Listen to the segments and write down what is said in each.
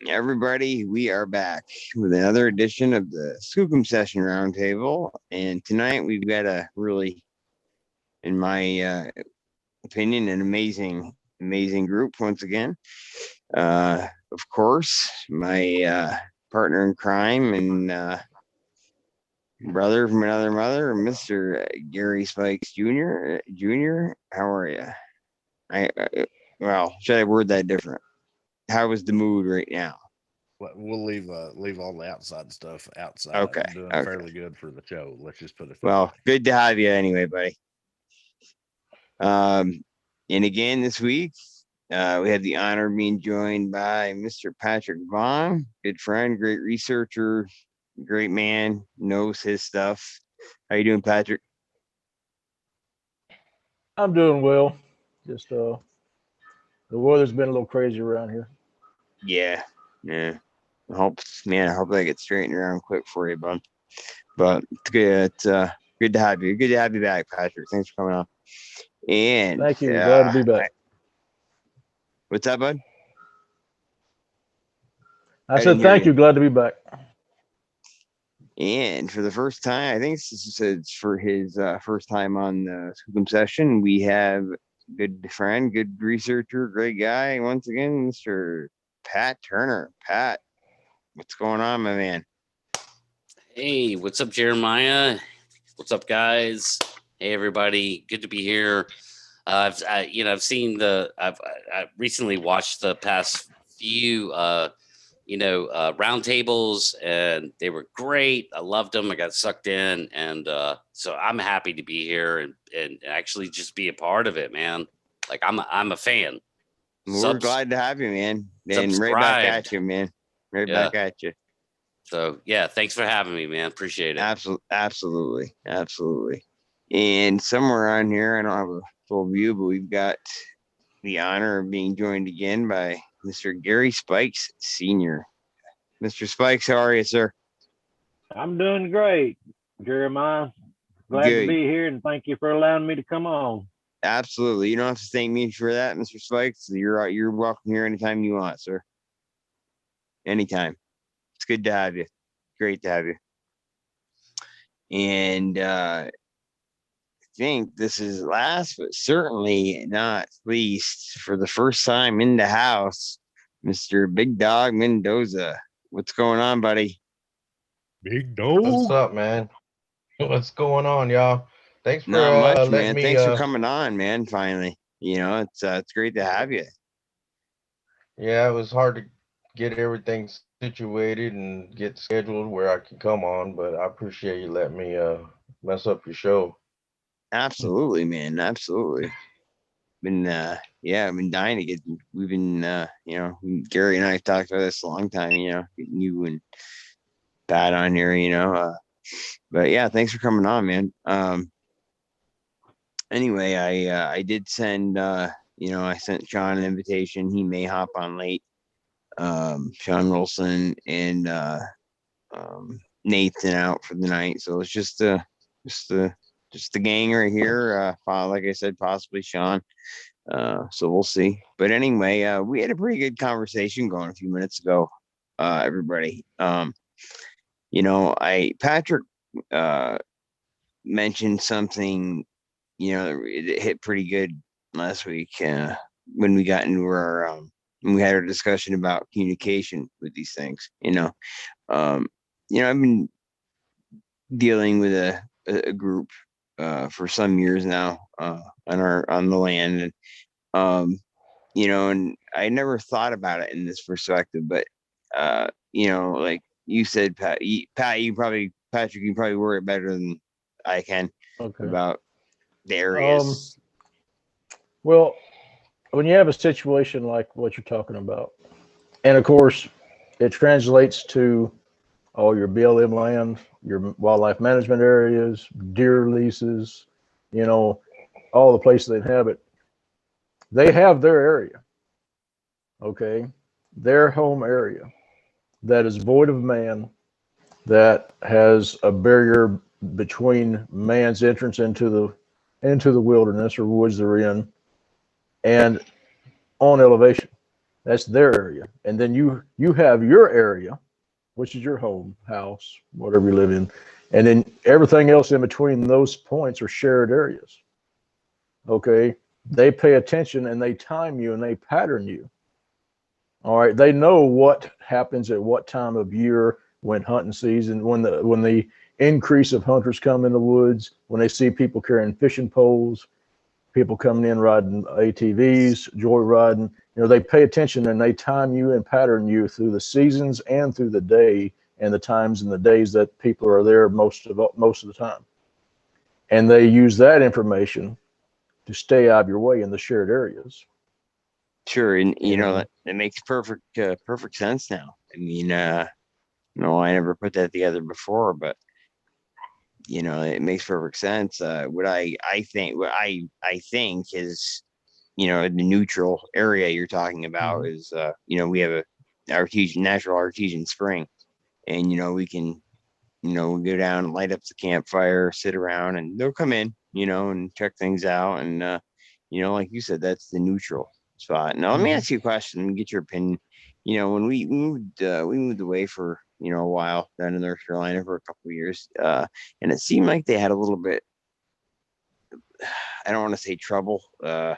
Everybody, we are back with another edition of the Skookum Session Roundtable. And tonight we've got a really, in my opinion, an amazing group once again. Of course, my partner in crime and brother from another mother, Mr. Gary Spikes Jr. How are you? Well, should I word that different? How is the mood right now? We'll leave all the outside stuff outside. Okay. I'm doing fairly good for the show. Let's just put it. Well, good to have you anyway, buddy. And again this week, we had the honor of being joined by Mr. Patrick Vaugn, good friend, great researcher, great man, knows his stuff. How you doing, Patrick? I'm doing well. Just the weather's been a little crazy around here. Yeah. I hope I get straightened around quick for you, bud. But it's good. It's good to have you. Good to have you back, Patrick. Thanks for coming on. And thank you. Glad to be back. What's that, bud? I said thank you. Glad to be back. And for the first time, I think this is for his first time on the Skookum Session, we have good friend, good researcher, great guy once again, Mr. Pat Turner. Pat, what's going on, my man? Hey, what's up, Jeremiah? What's up, guys? Hey, everybody. Good to be here. I've recently watched the past few, roundtables, and they were great. I loved them. I got sucked in, and so I'm happy to be here and actually just be a part of it, man. Like I'm a fan. We're glad to have you, man. And right back at you, man. Back at you. So yeah, thanks for having me, man. Appreciate it. Absolutely. And somewhere on here, I don't have a full view, but we've got the honor of being joined again by Mr. Gary Spikes Sr. Mr. Spikes, how are you, sir? I'm doing great, Jeremiah. Glad to be here, and thank you for allowing me to come on. Absolutely. You don't have to thank me for that, Mr. Spikes. You're welcome here anytime you want, sir. Anytime. It's good to have you. Great to have you. And I think this is last, but certainly not least, for the first time in the house, Mr. Big Dog Mendoza. What's going on, buddy? Big Dog. What's up, man? What's going on, y'all? Thanks for Not much, letting man. me. Thanks for coming on, man. Finally, it's great to have you. Yeah, it was hard to get everything situated and get scheduled where I can come on, but I appreciate you letting me mess up your show. Absolutely, man. Absolutely. I've been dying to get. We've been, Gary and I have talked about this a long time. Getting you and Pat on here. But yeah, thanks for coming on, man. Anyway, I did send, I sent Sean an invitation. He may hop on late. Sean Wilson and Nathan out for the night, so it's just the gang right here. Like I said, possibly Sean. So we'll see. But anyway, we had a pretty good conversation going a few minutes ago. Everybody, Patrick mentioned something, it hit pretty good last week when we got into our when we had our discussion about communication with these things. I've been dealing with a group for some years now on the land, and and I never thought about it in this perspective, but like you said, Patrick, you probably worry better than I can about the areas. Well, when you have a situation like what you're talking about, and of course it translates to all your BLM land, your wildlife management areas, deer leases, all the places they inhabit, they have their area, their home area that is void of man, that has a barrier between man's entrance into the wilderness or woods they're in, and on elevation. That's their area. And then you have your area, which is your home, house, whatever you live in. And then everything else in between those points are shared areas. Okay. They pay attention and they time you and they pattern you. All right. They know what happens at what time of year, when hunting season, when the increase of hunters come in the woods, when they see people carrying fishing poles, people coming in riding ATVs, joyriding. They pay attention and they time you and pattern you through the seasons and through the day and the times and the days that people are there most of the time. And they use that information to stay out of your way in the shared areas. Sure, and that makes perfect sense now. I mean, no, I never put that together before, but it makes perfect sense. What I think is, the neutral area you're talking about is, we have a natural artesian spring, and we can, we go down and light up the campfire, sit around, and they'll come in, and check things out, and like you said, that's the neutral spot. Now, let me ask you a question and get your opinion. When we moved away for a while down in North Carolina for a couple of years, and it seemed like they had a little bit, I don't want to say trouble, a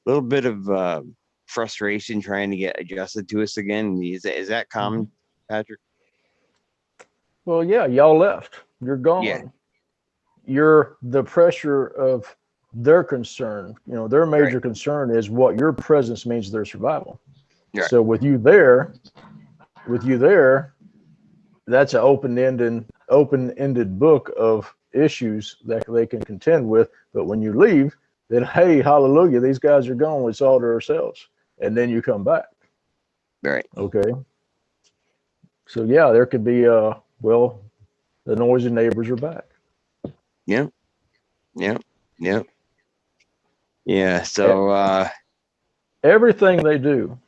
little bit of frustration trying to get adjusted to us again. Is that common, Patrick? Well, yeah, y'all left. You're gone. Yeah. You're the pressure of their concern. Their major concern is what your presence means to their survival. Right. So with you there, that's an open-ended book of issues that they can contend with. But when you leave, then hey, hallelujah, these guys are gone. It's all to ourselves, and then you come back. Right. Okay. So yeah, there could be the noisy neighbors are back. Yeah. So everything they do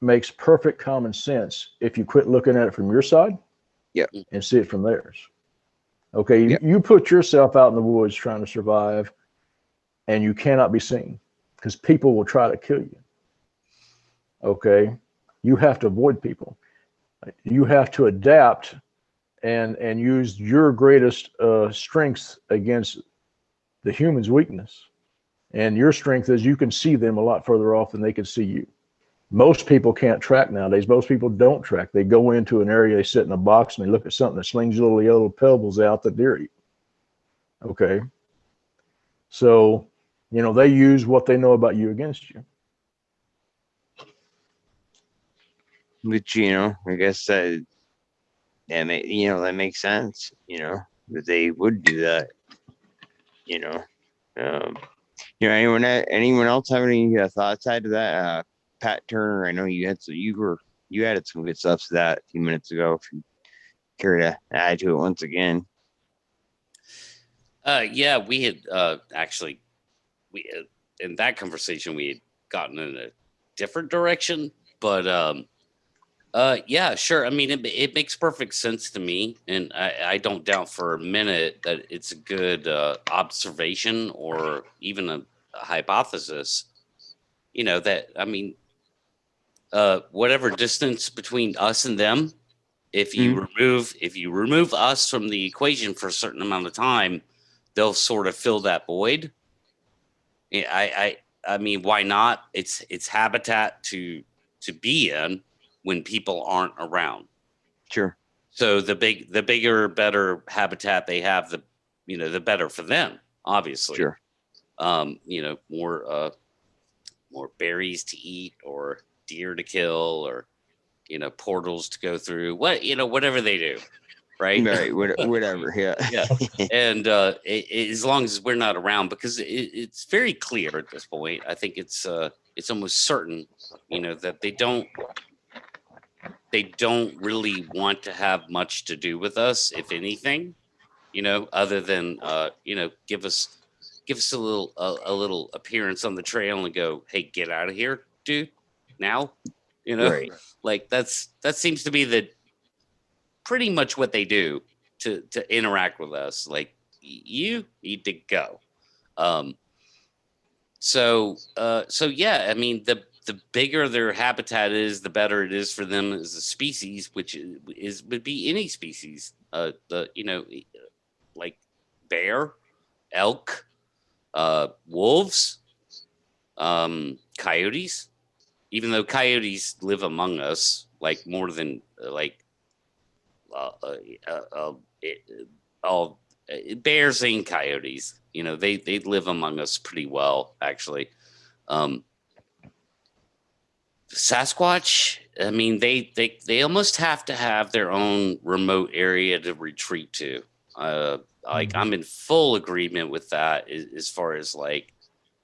makes perfect common sense if you quit looking at it from your side and see it from theirs. Okay, you put yourself out in the woods trying to survive, and you cannot be seen because people will try to kill you. Okay, you have to avoid people. You have to adapt and use your greatest strengths against the human's weakness. And your strength is you can see them a lot further off than they can see you. Most people can't track nowadays. Most people don't track. They go into an area, they sit in a box, and they look at something that slings little yellow pebbles out that deer eat. Okay. So, they use what they know about you against you. Which, I guess that makes sense, that they would do that, anyone else have any thoughts side to that? Pat Turner, I know you added some good stuff to that a few minutes ago. If you care to add to it once again. Yeah, we had in that conversation we had gotten in a different direction, but yeah, sure. I mean, it makes perfect sense to me, and I don't doubt for a minute that it's a good observation or even a hypothesis. That, I mean, whatever distance between us and them, if you remove us from the equation for a certain amount of time, they'll sort of fill that void. I mean, why not? It's habitat to be in when people aren't around. Sure. So the bigger, better habitat they have, the better for them, obviously. Sure. More berries to eat, or deer to kill, or portals to go through, whatever they do, right? Right. Whatever. Yeah. Yeah. And as long as we're not around, because it's very clear at this point, I think it's almost certain, that they don't really want to have much to do with us, if anything, other than give us a little appearance on the trail and go, hey, get out of here, dude, now. Right. Like that seems to be the pretty much what they do to interact with us. Like, you need to go. So yeah, I mean, the bigger their habitat is, the better it is for them as a species, which would be any species. Like bear, elk, wolves, coyotes. Even though coyotes live among us, like more than all bears and coyotes, they live among us pretty well, actually. Sasquatch, I mean, they almost have to have their own remote area to retreat to. I'm in full agreement with that as far as like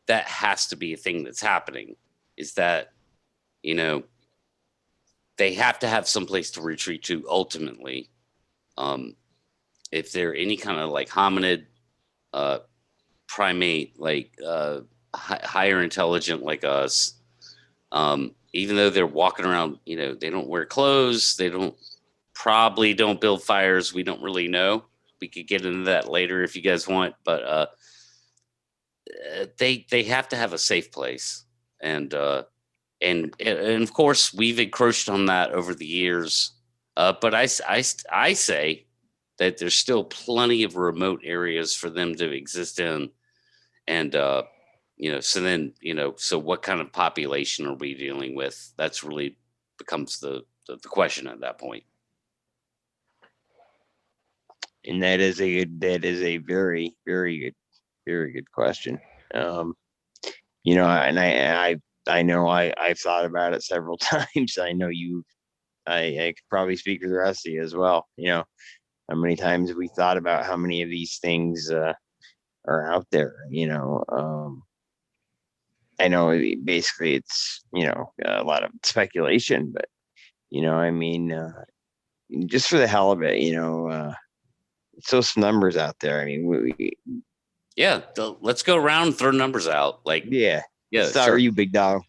that has to be a thing that's happening. Is that they have to have some place to retreat to ultimately. If they're any kind of like hominid primate, like higher intelligent like us, even though they're walking around, they don't wear clothes, they probably don't build fires. We don't really know. We could get into that later if you guys want, but they have to have a safe place, and of course we've encroached on that over the years. But I say that there's still plenty of remote areas for them to exist in, and so what kind of population are we dealing with? That's really becomes the question at that point. And that is a very, very good question. And I know I've thought about it several times. I know I could probably speak for the rest of you as well. How many times have we thought about how many of these things are out there? I know basically it's a lot of speculation, but just for the hell of it, it's those numbers out there. I mean, let's go around and throw numbers out. Yeah. Sure. Are you, big dog?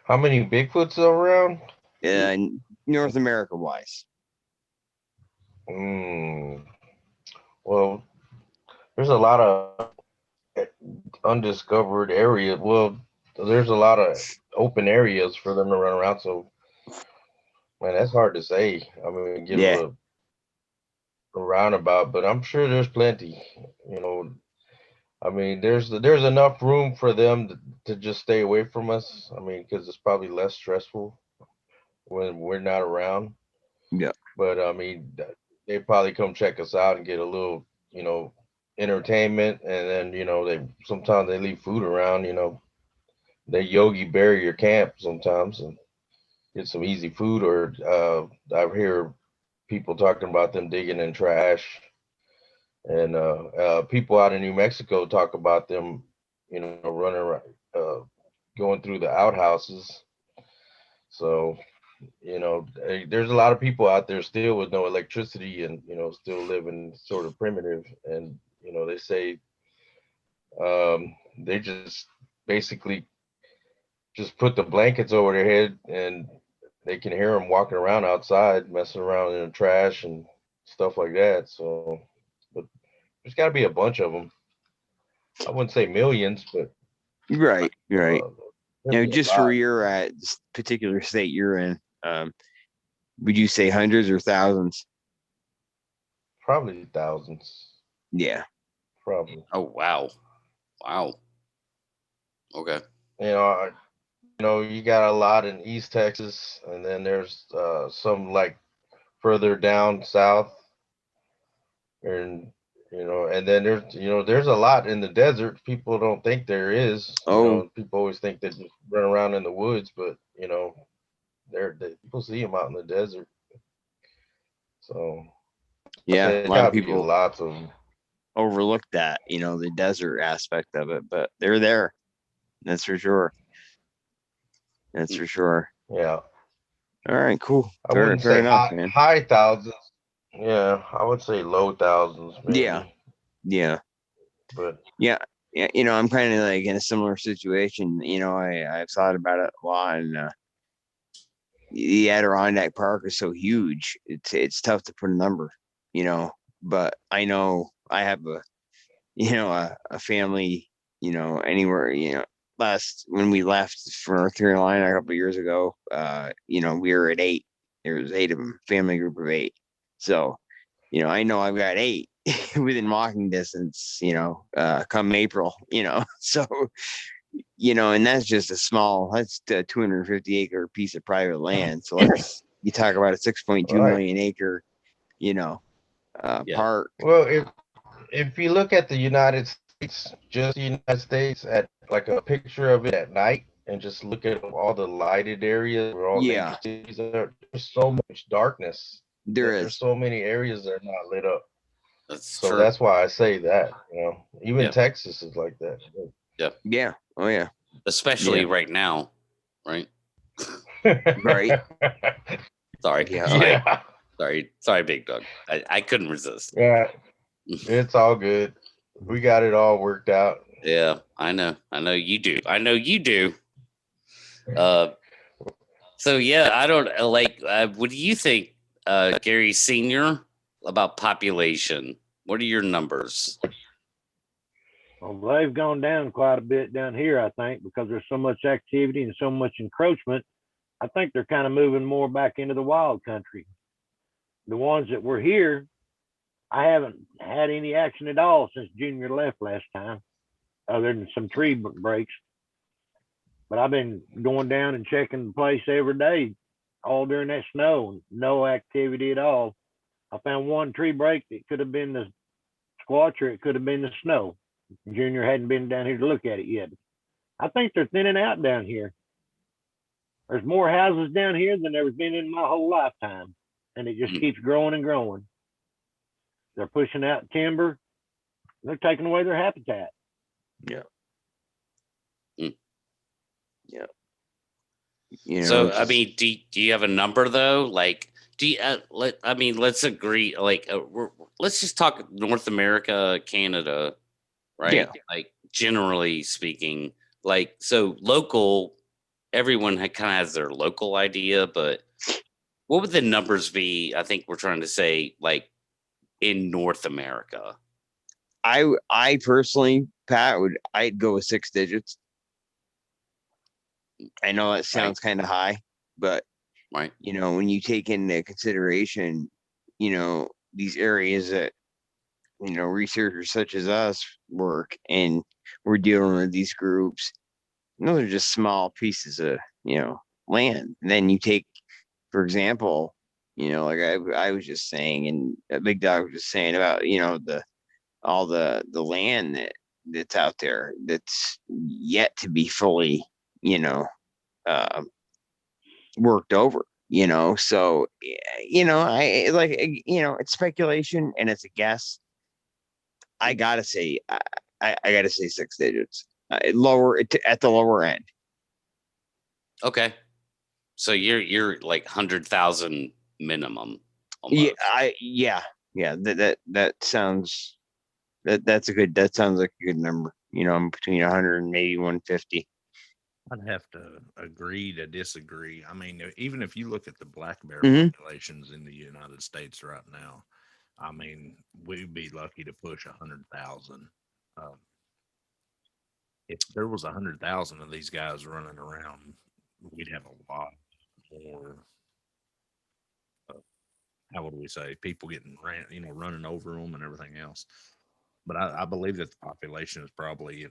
How many Bigfoots are around? North America wise. Well, there's a lot of undiscovered areas. Well, there's a lot of open areas for them to run around. So, man, that's hard to say. I mean, get a roundabout, but I'm sure there's plenty. I mean, there's enough room for them to just stay away from us. I mean, because it's probably less stressful when we're not around. Yeah. But I mean, they probably come check us out and get a little, entertainment, and then they sometimes they leave food around. They Yogi Berry your camp sometimes and get some easy food. Or I hear people talking about them digging in trash. And people out in New Mexico talk about them, running around, going through the outhouses. So, there's a lot of people out there still with no electricity and, still living sort of primitive. And, they say they just basically just put the blankets over their head and they can hear them walking around outside, messing around in the trash and stuff like that. So, but there's got to be a bunch of them. I wouldn't say millions, but right. Just for where you're at, this particular state you're in, would you say hundreds or thousands? Probably thousands. Yeah. Probably. Oh wow. Okay. You got a lot in East Texas, and then there's some like further down south, and and then there's a lot in the desert. People don't think there is. People always think they just run around in the woods, but people see them out in the desert. So a lot of people lots of them. Overlook that, the desert aspect of it, but they're there. That's for sure. Yeah. All right, cool. I wouldn't say enough, man. High thousands. Yeah, I would say low thousands, maybe. Yeah. But yeah, I'm kind of like in a similar situation. I've thought about it a lot, and the Adirondack Park is so huge. It's tough to put a number, but I know I have a family, anywhere, when we left for North Carolina a couple of years ago, we were at 8. There was 8 of them, family group of 8. So, I know I've got 8 within walking distance, come April, so, and that's just that's a 250-acre piece of private land. So you talk about a 6.2 million acre, park. Well, if you look at the United States, just the United States, at like a picture of it at night, and just look at all the lighted areas where all the cities are, there's so much darkness. There's so many areas that are not lit up. That's so true. That's why I say that. Even Texas is like that. Yeah. Oh yeah. Especially right now, right? Right. Sorry. Yeah. Sorry, Big Dog. I couldn't resist. Yeah. It's all good. We got it all worked out. Yeah, I know you do. So yeah, I don't what do you think, Gary Senior, about population? What are your numbers? Well, they've gone down quite a bit down here, I think, because there's so much activity and so much encroachment. I think they're kind of moving more back into the wild country. The ones that were here, I haven't had any action at all since Junior left last time, other than some tree breaks. But I've been going down and checking the place every day, all during that snow. No activity at all. I found one tree break. It could have been the squatch, or it could have been the snow. Junior hadn't been down here to look at it yet. I think they're thinning out down here. There's more houses down here than there's been in my whole lifetime, and it just keeps growing and growing. They're pushing out timber. They're taking away their habitat. Yeah. So I mean, do you have a number though? Like, do you let's agree. Like, let's just talk North America, Canada, right? Yeah. Like, generally speaking, like, so local. Everyone kind of has their local idea, but what would the numbers be? I think we're trying to say, like, in North America. I personally, Pat, I'd go with 6 digits. I know that sounds kind of high, but when you take into consideration, these areas that, researchers such as us work, and we're dealing with these groups, those are just small pieces of, land. And then you take, for example, like I was just saying, and a Big Dog was just saying about, all the land that's out there that's yet to be fully, worked over, so, I like, it's speculation and it's a guess. I gotta say, I gotta say 6 digits, lower at the lower end. Okay. So you're like 100,000 minimum. Almost. Yeah. That sounds, that sounds like a good number. I'm between 100 and maybe 150. I'd have to agree to disagree. I mean, even if you look at the black bear populations in the United States right now, I mean, we'd be lucky to push 100,000. If there was 100,000 of these guys running around, we'd have a lot more. How would we say, people getting running over them and everything else. But I believe that the population is probably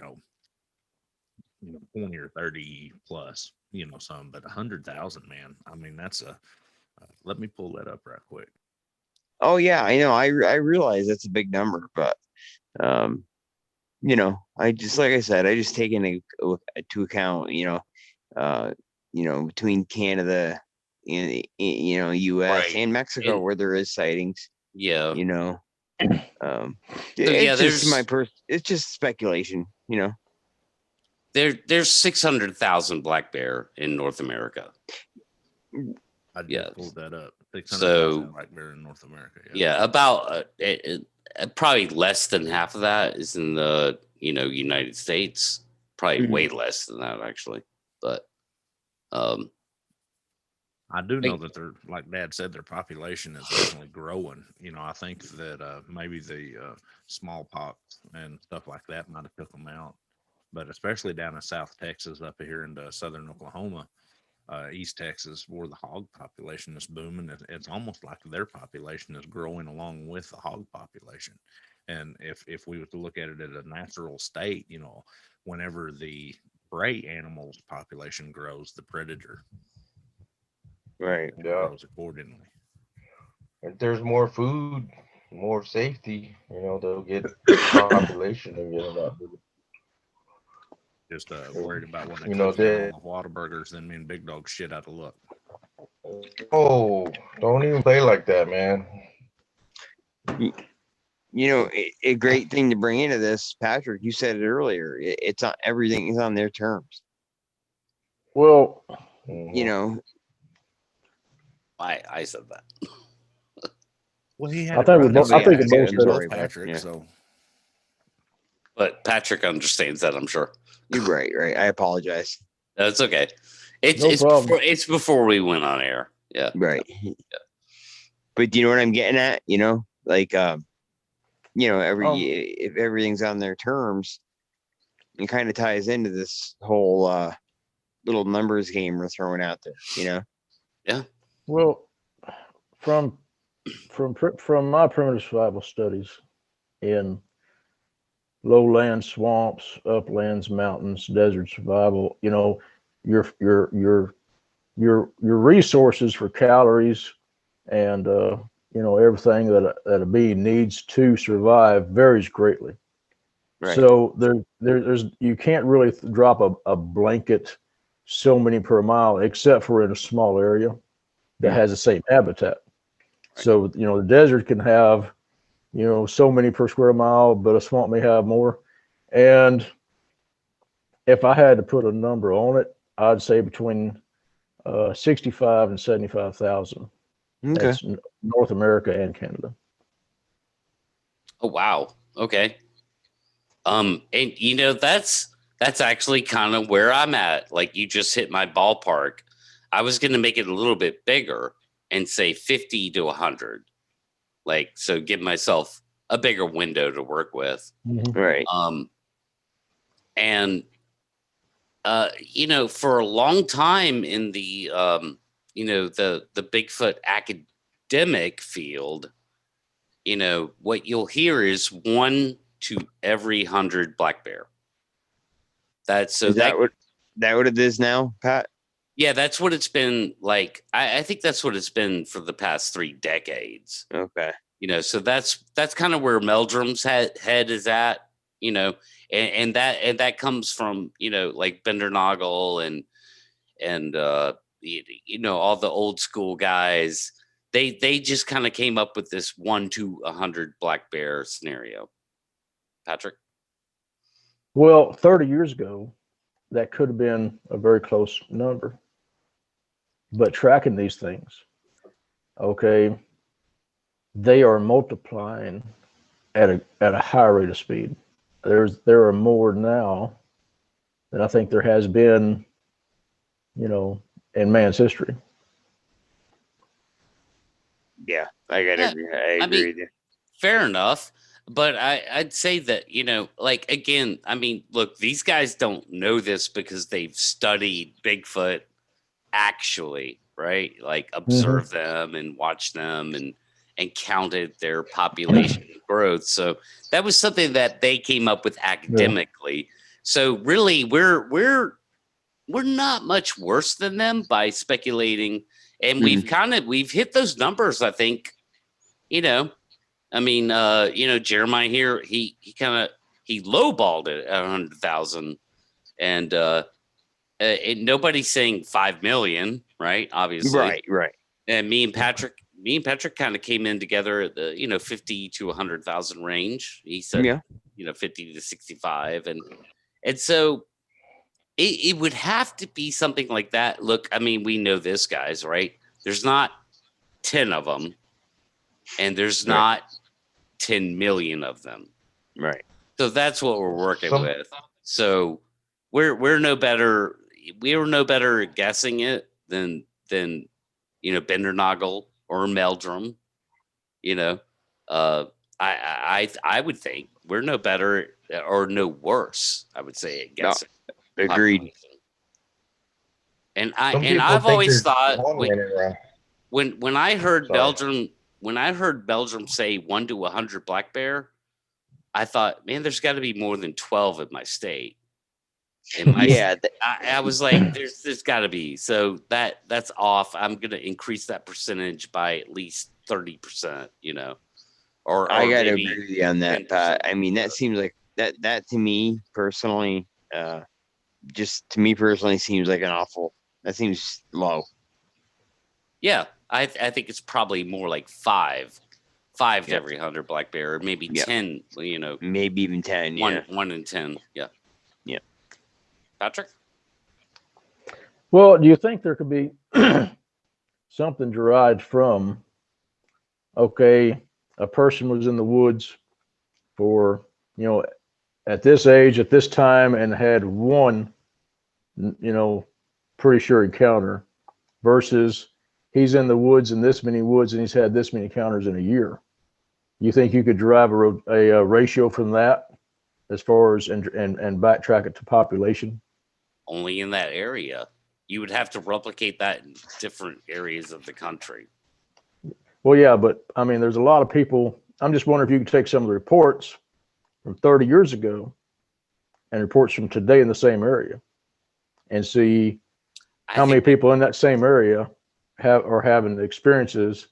20 or 30 plus, some, but 100,000, man. I mean, that's let me pull that up right quick. Oh yeah, I know. I realize that's a big number, but I just, like I said, I just take into account, between Canada and US and Mexico, where there is sightings. Yeah. It's just speculation, There's 600,000 black bear in North America. I just pulled that up. 600,000 black bear in North America. Yeah, about probably less than half of that is in the United States. Probably way less than that, actually. But I do know that they're, like Dad said, their population is definitely growing. I think that maybe the smallpox and stuff like that might have took them out. but especially down in South Texas, up here into southern Oklahoma, East Texas, where the hog population is booming. It's almost like their population is growing along with the hog population. And if we were to look at it at a natural state, you know, whenever the prey animals population grows, the predator Right. Yeah. grows accordingly. If there's more food, more safety, you know, they'll get population and get a lot bigger. Just worried about when they You know, close down they- all the Whataburgers, then me and Big Dog shit out of luck. Oh, don't even play like that, man. You know, a great thing to bring into this, Patrick, you said it earlier. It's on, everything is on their terms. Well, You know, I said that. Well, he I had think we it both- right. I think we He both said said it, it. Patrick. Yeah. So But Patrick understands that, I'm sure. you're right. Right. I apologize. That's okay. No problem. It's before we went on air. Yeah. Right. But do you know what I'm getting at? You know, like, you know, if everything's on their terms, it kind of ties into this whole little numbers game we're throwing out there, you know? well, from my primitive survival studies in lowland swamps, uplands, mountains, desert survival, you know, your resources for calories and you know, everything that a bee needs to survive varies greatly. Right. So there's you can't really drop a blanket so many per mile, except for in a small area that has the same habitat. So, you know, the desert can have, you know, so many per square mile, but a swamp may have more. And if I had to put a number on it, I'd say between 65 and 75,000. Okay. That's North America and Canada. Oh wow. Okay. And you know, that's actually kind of where I'm at. Like, you just hit my ballpark. I was going to make it a little bit bigger and say 50 to 100. Like, so give myself a bigger window to work with. Right. And you know, for a long time in the you know, the Bigfoot academic field, you know, what you'll hear is 1 to every 100 black bear. That's so Is that what it is now, Pat? yeah, that's what it's been like. I think that's what it's been for the past 3 decades. Okay. You know, so that's kind of where Meldrum's head is at, you know, and that comes from, you know, like Bendernagel and you know, all the old school guys. They just kind of came up with this 1 to 100 black bear scenario. Patrick? Well, 30 years ago, that could have been a very close number. But tracking these things, okay, they are multiplying at a high rate of speed. There are more now than I think there has been, you know, in man's history. Yeah, I gotta Yeah, agree. I agree mean, with you. Fair enough. But I'd say that, you know, like, again, I mean, look, these guys don't know this because they've studied Bigfoot actually, right? Like, observe them and watch them and counted their population growth. So that was something that they came up with academically. So really, we're not much worse than them by speculating, and we've hit those numbers, I think. You know, I mean, you know, Jeremiah here, he lowballed it at 100,000, and nobody's saying 5 million, right? Obviously, Right. And me and Patrick kind of came in together at the, you know, 50 to 100,000 range. He said, you know, 50 to 65, and so it would have to be something like that. Look, I mean, we know this, guys, right? There's not 10 of them, and there's not 10 million of them. Right. So that's what we're working with. So we're no better. We were no better at guessing it than you know, Bendernagel or Meldrum. You know, I would think we're no better or no worse, I would say, against Agreed. population. And Some people I've think always there's thought one running around. when I heard Sorry. Belgium say 1 to 100 black bear, I thought, man, there's got to be more than 12 in my state. Yeah, I was like, there's got to be. So that's off. I'm gonna increase that percentage by at least 30%. Or I gotta maybe agree with you on that, 10%. Pat. I mean, that seems like that to me personally, just to me personally seems like an awful. That seems low. Yeah, I think it's probably more like five to Yep. every 100 black bear, or maybe Yep. 10. Maybe even 10. Yeah. 1 in 10. Yeah. Yeah. Patrick? Well, do you think there could be something derived from, okay, a person was in the woods for, at this age, at this time, and had one, pretty sure encounter, versus he's in the woods in this many woods and he's had this many encounters in a year? You think you could derive a ratio from that as far as and backtrack it to population? Only in that area. You would have to replicate that in different areas of the country. Well, yeah, but I mean, there's a lot of people. I'm just wondering if you could take some of the reports from 30 years ago and reports from today in the same area and see how many people in that same area are having experiences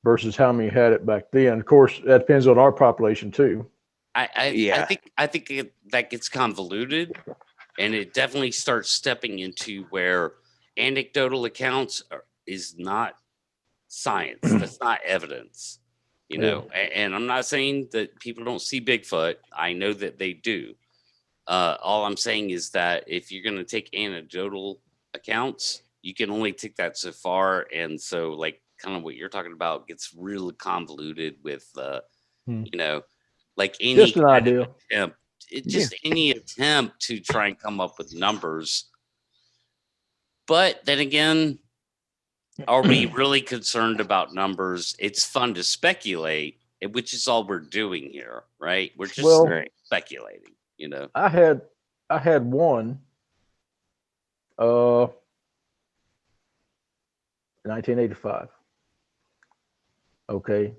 versus how many had it back then. Of course, that depends on our population too. I think that gets convoluted, and it definitely starts stepping into where anecdotal accounts is not science. That's not evidence, And I'm not saying that people don't see Bigfoot. I know that they do. All I'm saying is that if you're going to take anecdotal accounts, you can only take that so far, and so like kind of what you're talking about gets really convoluted with like any just an kind idea. of attempt, any attempt to try and come up with numbers. But then again, are we really concerned about numbers? It's fun to speculate, which is all we're doing here, right? We're just speculating, I had one 1985. Okay.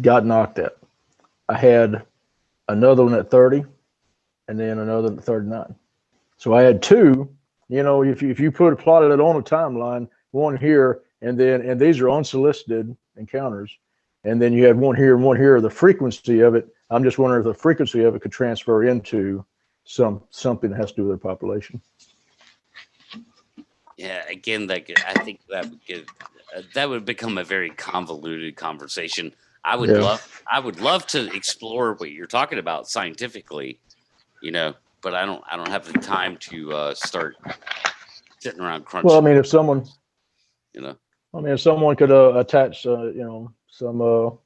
Got knocked out. I had another one at 30 and then another at 39. So I had two, if you plotted it on a timeline, one here and these are unsolicited encounters. And then you had one here and one here. The frequency of it, I'm just wondering if the frequency of it could transfer into something that has to do with their population. Yeah, again, I think that would become a very convoluted conversation. I would love to explore what you're talking about scientifically, but I don't have the time to start sitting around crunching. Well, I mean, if someone could attach, some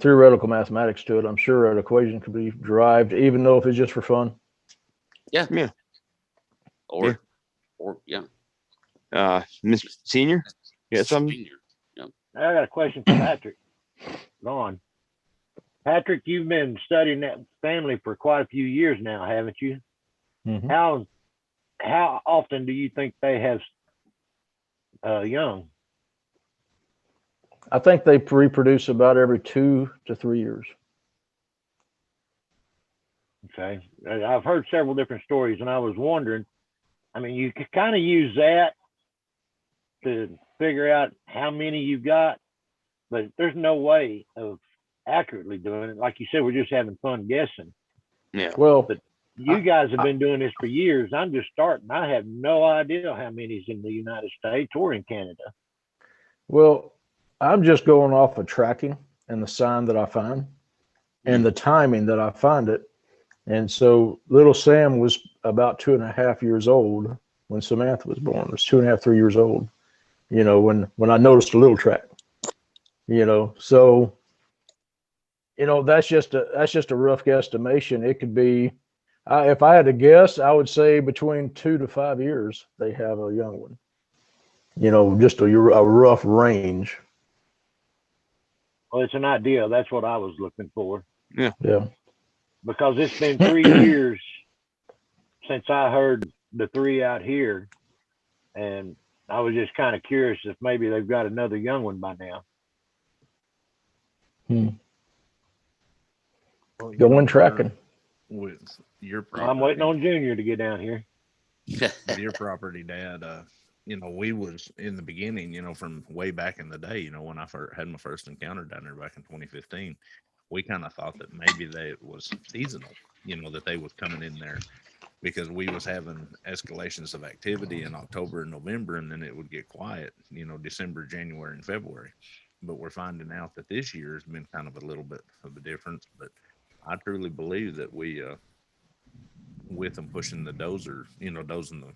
theoretical mathematics to it, I'm sure an equation could be derived, even though if it's just for fun. Yeah. Yeah. Or Mr. Senior, you got something? Senior. Yeah. I got a question for Patrick. Go on. Patrick, you've been studying that family for quite a few years now, haven't you? Mm-hmm. How often do you think they have young? I think they reproduce about every 2 to 3 years. Okay. I've heard several different stories, and I was wondering, I mean, you could kind of use that to figure out how many you've got, but there's no way of accurately doing it. Like you said, we're just having fun guessing. Yeah. Well, but you guys have been doing this for years. I'm just starting. I have no idea how many's in the United States or in Canada. Well, I'm just going off of tracking and the sign that I find and the timing that I find it. And so little Sam was about 2.5 years old when Samantha was born. It was 2.5, 3 years old, when I noticed a little track, so, that's just a rough guesstimation. It could be, if I had to guess, I would say between 2 to 5 years, they have a young one, just a rough range. Well, it's an idea. That's what I was looking for. Yeah. Because it's been 3 years since I heard the 3 out here, and I was just kind of curious if maybe they've got another young one by now. Well, you Go know, in tracking. with your property. I'm waiting on Junior to get down here. With your property, Dad. You know, we was in the beginning, you know, from way back in the day, you know, when I had my first encounter down there back in 2015, we kind of thought that maybe it was seasonal, you know, that they was coming in there because we was having escalations of activity in October and November, and then it would get quiet, you know, December, January, and February. But we're finding out that this year has been kind of a little bit of a difference. But I truly believe that we, with them pushing the dozer, you know, dozing the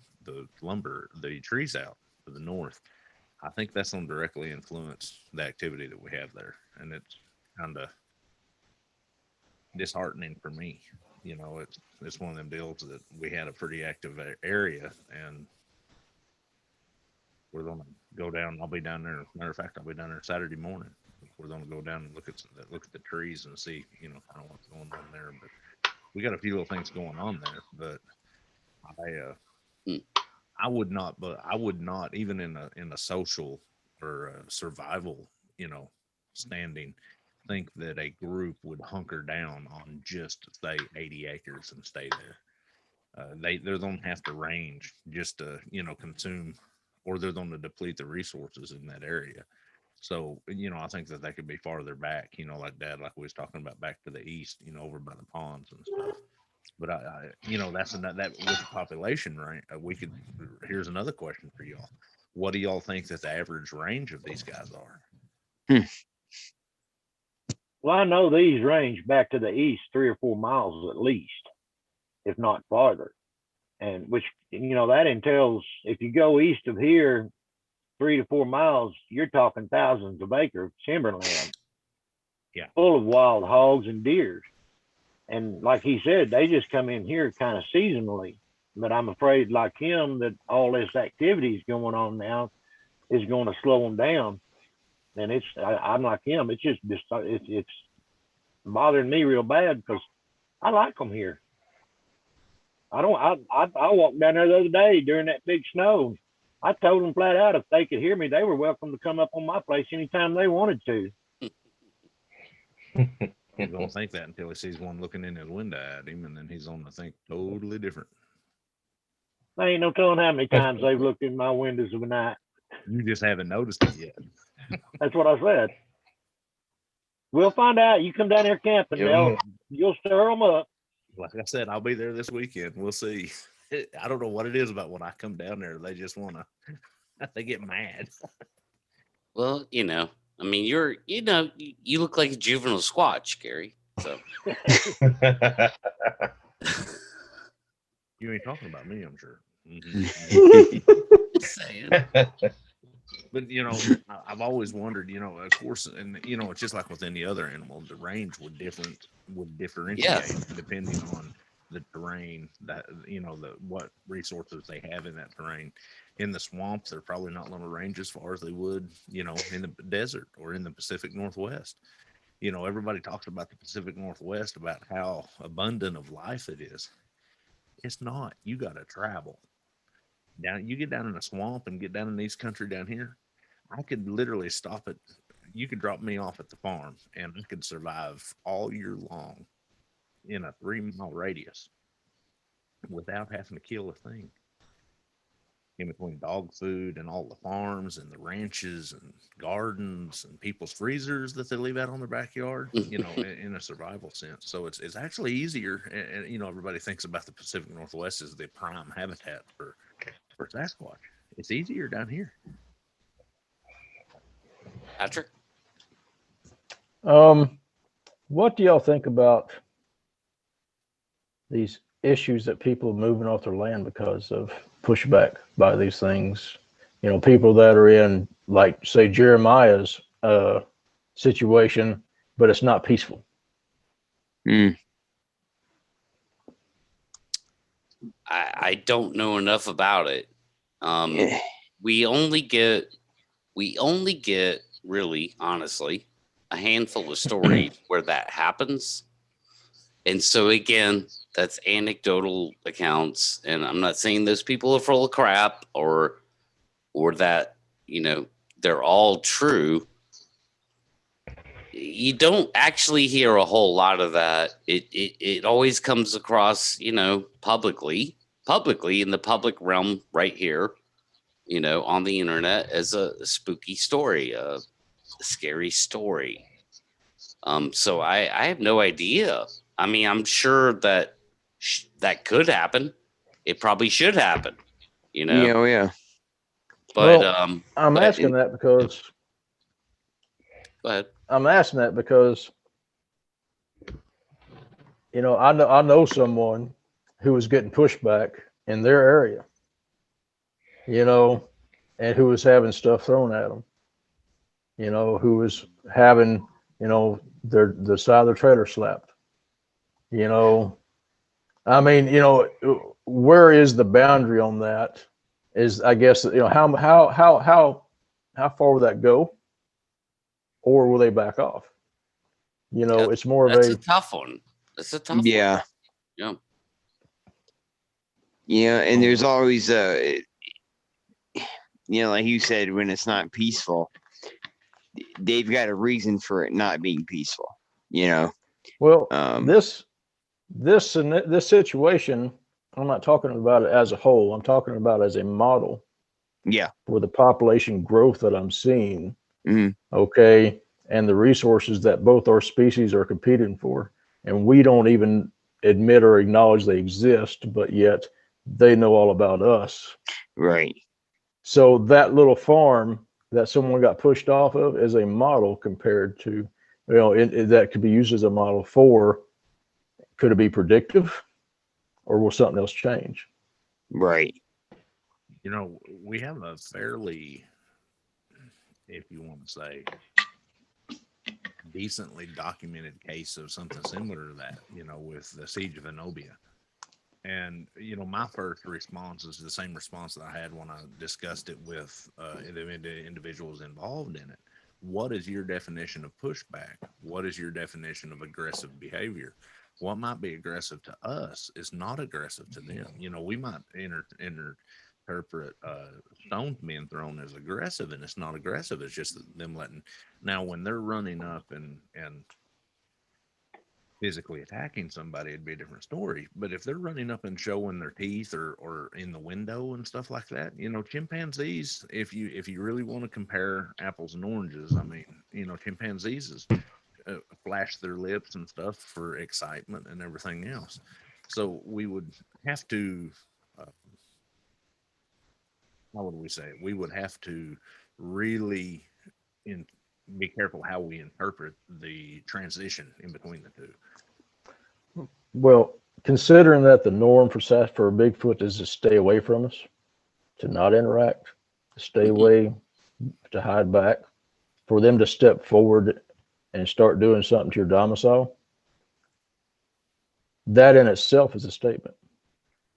lumber, the trees out to the north, I think that's going to directly influence the activity that we have there. And it's kind of disheartening for me. You know, it's one of them deals that we had a pretty active area, and we're going to go down. I'll be down there. Matter of fact, I'll be down there Saturday morning. We're going to go down and look at the trees and see, you know, kind of what's going on there. But we got a few little things going on there. But I would not even in a social or a survival, you know, standing, think that a group would hunker down on just say 80 acres and stay there. They're going to have to range just to, you know, consume, or they're going to deplete the resources in that area. So, you know, I think that they could be farther back, you know, like Dad, like we was talking about, back to the east, you know, over by the ponds and stuff. But I you know, that with the population, right? Here's another question for y'all. What do y'all think that the average range of these guys are? Well, I know these range back to the east 3 or 4 miles at least, if not farther. And which, you know, that entails if you go east of here 3 to 4 miles, you're talking thousands of acres timberland. Yeah. Full of wild hogs and deers. And like he said, they just come in here kind of seasonally. But I'm afraid, like him, that all this activity is going on now is going to slow them down. And I'm like him. It's just it's bothering me real bad because I like them here. I walked down there the other day during that big snow. I told them flat out if they could hear me, they were welcome to come up on my place anytime they wanted to. He don't think that until he sees one looking in his window at him, and then he's on to think totally different. There ain't no telling how many times they've looked in my windows of a night. You just haven't noticed it yet. That's what I said. We'll find out. You come down here camping, you'll stir them up. Like I said, I'll be there this weekend. We'll see. I don't know what it is about when I come down there. They just want to, they get mad. Well, you know, I mean, you look like a juvenile Squatch, Gary. So you ain't talking about me, I'm sure. Mm-hmm. saying. But, you know, I've always wondered, you know, of course, and, you know, it's just like with any other animal, the range would differentiate depending on the terrain, that, you know, what resources they have in that terrain. In the swamps, they're probably not going to range as far as they would, you know, in the desert or in the Pacific Northwest. You know, everybody talks about the Pacific Northwest, about how abundant of life it is. It's not. You got to travel. You get down in a swamp and get down in East Country down here, I could literally stop it. You could drop me off at the farm and I could survive all year long in a 3-mile radius without having to kill a thing. In between dog food and all the farms and the ranches and gardens and people's freezers that they leave out on their backyard, you know, in a survival sense. So it's actually easier. And, you know, everybody thinks about the Pacific Northwest as the prime habitat for Sasquatch. It's easier down here. Patrick? What do y'all think about these issues that people are moving off their land because of pushback by these things? You know, people that are in, like, say, Jeremiah's situation, but it's not peaceful. I don't know enough about it. We only get really, honestly, a handful of stories where that happens. And so again, that's anecdotal accounts, and I'm not saying those people are full of crap or that, you know, they're all true. You don't actually hear a whole lot of that. It always comes across, you know, publicly in the public realm right here, you know, on the internet as a spooky story, a scary story. So I have no idea. I mean, I'm sure that that could happen. It probably should happen, you know. Yeah, yeah. But Well, I'm asking that because go ahead. I'm asking that because, you know, I know someone who was getting pushback in their area, you know, and who was having stuff thrown at them, you know, who was having, you know, the side of their trailer slapped, you know. I mean, you know, where is the boundary on that? Is, I guess, you know, how far will that go, or will they back off? You know, it's more of That's a tough one. That's a tough one. Yeah. Yeah. Yeah, and there's always you know, like you said, when it's not peaceful, they've got a reason for it not being peaceful, you know. Well, This situation, I'm not talking about it as a whole. I'm talking about as a model. Yeah. For the population growth that I'm seeing. Mm-hmm. Okay, and the resources that both our species are competing for, and we don't even admit or acknowledge they exist, but yet they know all about us. Right. So that little farm that someone got pushed off of is a model compared to, you know, that could be used as a model for, could it be predictive, or will something else change? Right. You know, we have a fairly, if you want to say, decently documented case of something similar to that, you know, with the siege of Zenobia. And, you know, my first response is the same response that I had when I discussed it with the individuals involved in it. What is your definition of pushback? What is your definition of aggressive behavior? What might be aggressive to us is not aggressive to them. You know, we might interpret stones being thrown as aggressive, and it's not aggressive. It's just them letting. Now, when they're running up and physically attacking somebody, it'd be a different story. But if they're running up and showing their teeth or in the window and stuff like that, you know, chimpanzees, if you really want to compare apples and oranges, I mean, you know, chimpanzees flash their lips and stuff for excitement and everything else. So we would have to, how would we say it? We would have to really be careful how we interpret the transition in between the two. Well, considering that the norm for a Bigfoot is to stay away from us, to not interact, to stay away, to hide back, for them to step forward and start doing something to your domicile, that in itself is a statement.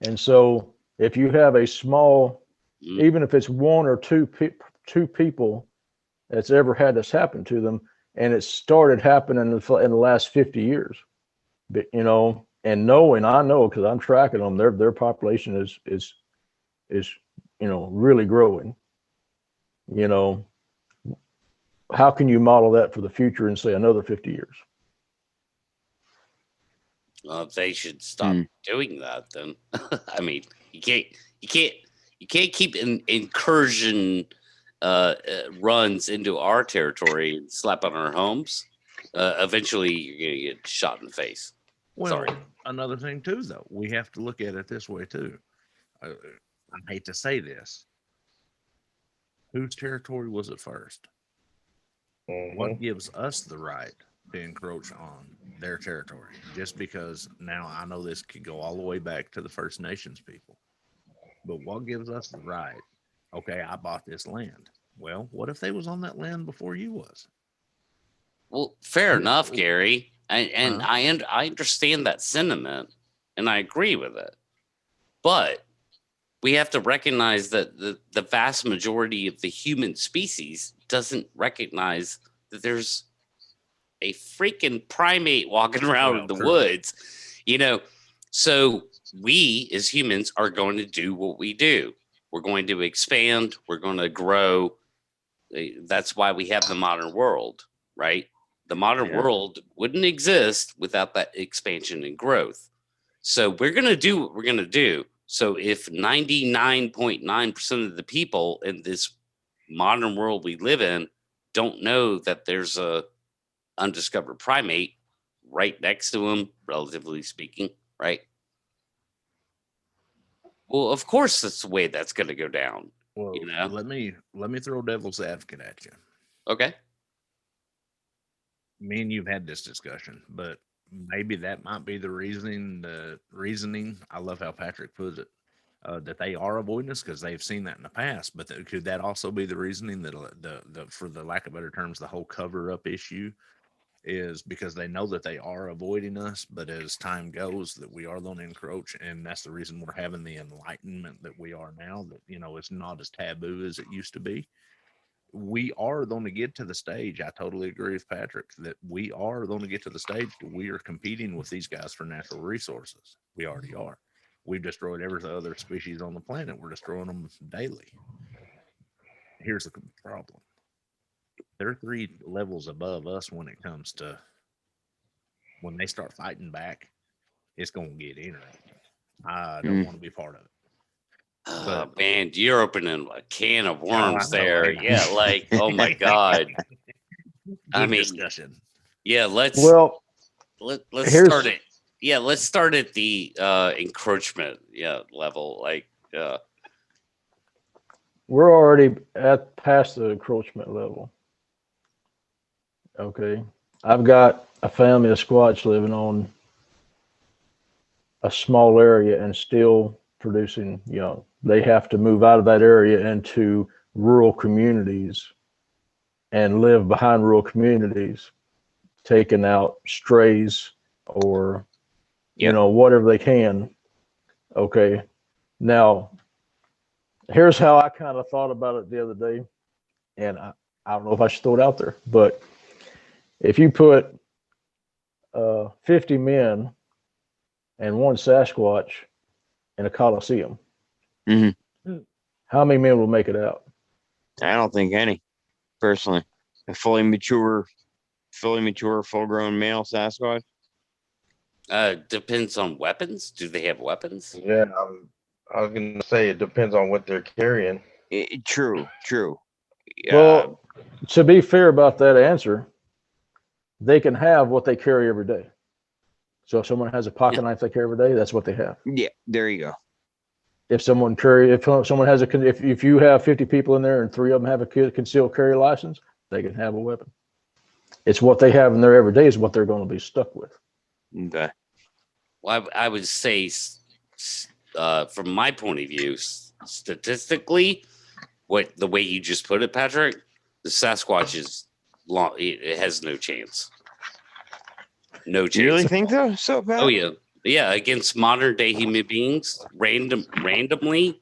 And so if you have a small, even if it's one or two people that's ever had this happen to them, and it started happening in the last 50 years, you know, and I know because I'm tracking them, their population is you know, really growing. You know, how can you model that for the future and say another 50 years? Well, they should stop doing that then. I mean, you can't keep incursion runs into our territory and slap on our homes. Eventually you're gonna get shot in the face. Well, Sorry. Another thing too, though, we have to look at it this way too. I hate to say this. Whose territory was it first? What gives us the right to encroach on their territory? Just because now I know this could go all the way back to the First Nations people, but what gives us the right? Okay, I bought this land. Well, what if they was on that land before you was? Well, fair enough, Gary. I understand that sentiment, and I agree with it. But we have to recognize that the vast majority of the human species doesn't recognize that there's a freaking primate walking around in the true. woods, you know. So we as humans are going to do what we do. We're going to expand. We're going to grow. That's why we have the modern world, right? The modern world wouldn't exist without that expansion and growth. So we're going to do what we're going to do. So if 99.9% of the people in this modern world we live in don't know that there's a undiscovered primate right next to them, relatively speaking, right? Well, of course that's the way that's going to go down. Well, you know? let me throw devil's advocate at you. Okay. Me and you've had this discussion, but maybe that might be the reasoning. I love how Patrick puts it, that they are avoiding us because they've seen that in the past. But could that also be the reasoning that the for the lack of better terms, the whole cover up issue is because they know that they are avoiding us, but as time goes, that we are going to encroach, and that's the reason we're having the enlightenment that we are now. That it's not as taboo as it used to be. We are going to get to the stage. I totally agree with Patrick that we are going to get to the stage where we are competing with these guys for natural resources. We already are. We've destroyed every other species on the planet. We're destroying them daily. Here's the problem. They're 3 levels above us when it comes to when they start fighting back. It's going to get interesting. I don't want to be part of it. But man, you're opening a can of worms there. I know. Yeah, like, oh my God. I mean, discussion. Yeah, let's start it. Yeah, let's start at the encroachment level. Like we're already past the encroachment level. Okay. I've got a family of Squatch living on a small area and still producing young. They have to move out of that area into rural communities and live behind rural communities, taking out strays or, whatever they can. Okay. Now, here's how I kind of thought about it the other day. And I don't know if I should throw it out there, but if you put 50 men and 1 Sasquatch in a coliseum, how many men will make it out? I don't think any, personally. A fully mature, full-grown male Sasquatch. depends on weapons. Do they have weapons? Yeah, I was gonna say it depends on what they're carrying. True. Well, to be fair about that answer, they can have what they carry every day. So if someone has a pocket knife they carry every day, that's what they have. Yeah, there you go. If someone has if you have 50 people in there and 3 of them have a concealed carry license, they can have a weapon. It's what they have in there every day is what they're going to be stuck with. Okay. Well, I would say, from my point of view, statistically, the way you just put it, Patrick, the Sasquatch is long. It has no chance. No chance. You really think so? So bad? Oh yeah, against modern day human beings, randomly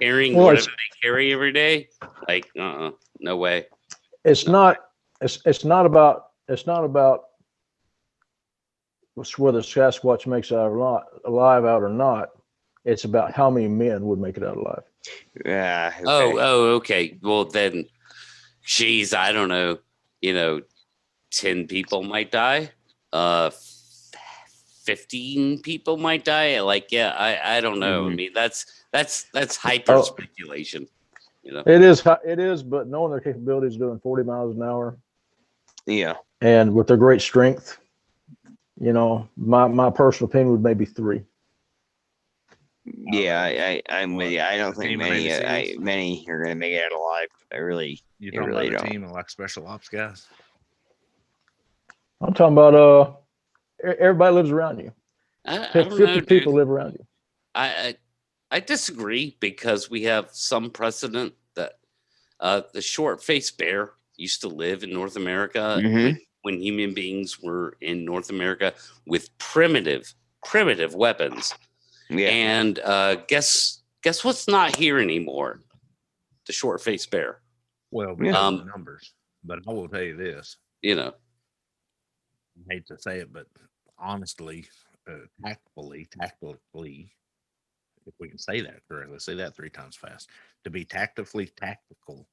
carrying whatever they carry every day. Like, no way. It's not about whether Sasquatch makes it out alive or not. It's about how many men would make it out alive. Yeah. Okay. Oh, okay. Well then, geez, I don't know. 10 people might die. 15 people might die. Like, I don't know. I mean, that's hyper speculation. It is, but knowing their capabilities doing 40 miles an hour. Yeah. And with their great strength, my personal opinion would maybe 3. Yeah, I'm with you. I don't think many are going to make it out alive. You talking really about a don't. team of like special ops guys? I'm talking about everybody lives around you. I 50 don't know, people dude. live around you. I disagree because we have some precedent that the short-faced bear used to live in North America when human beings were in North America with primitive weapons. Yeah. And guess what's not here anymore? The short-faced bear. Well, because of the numbers. But I will tell you this. I hate to say it, but honestly, tactically, if we can say that correctly, say that 3 times fast. To be tactically tactical,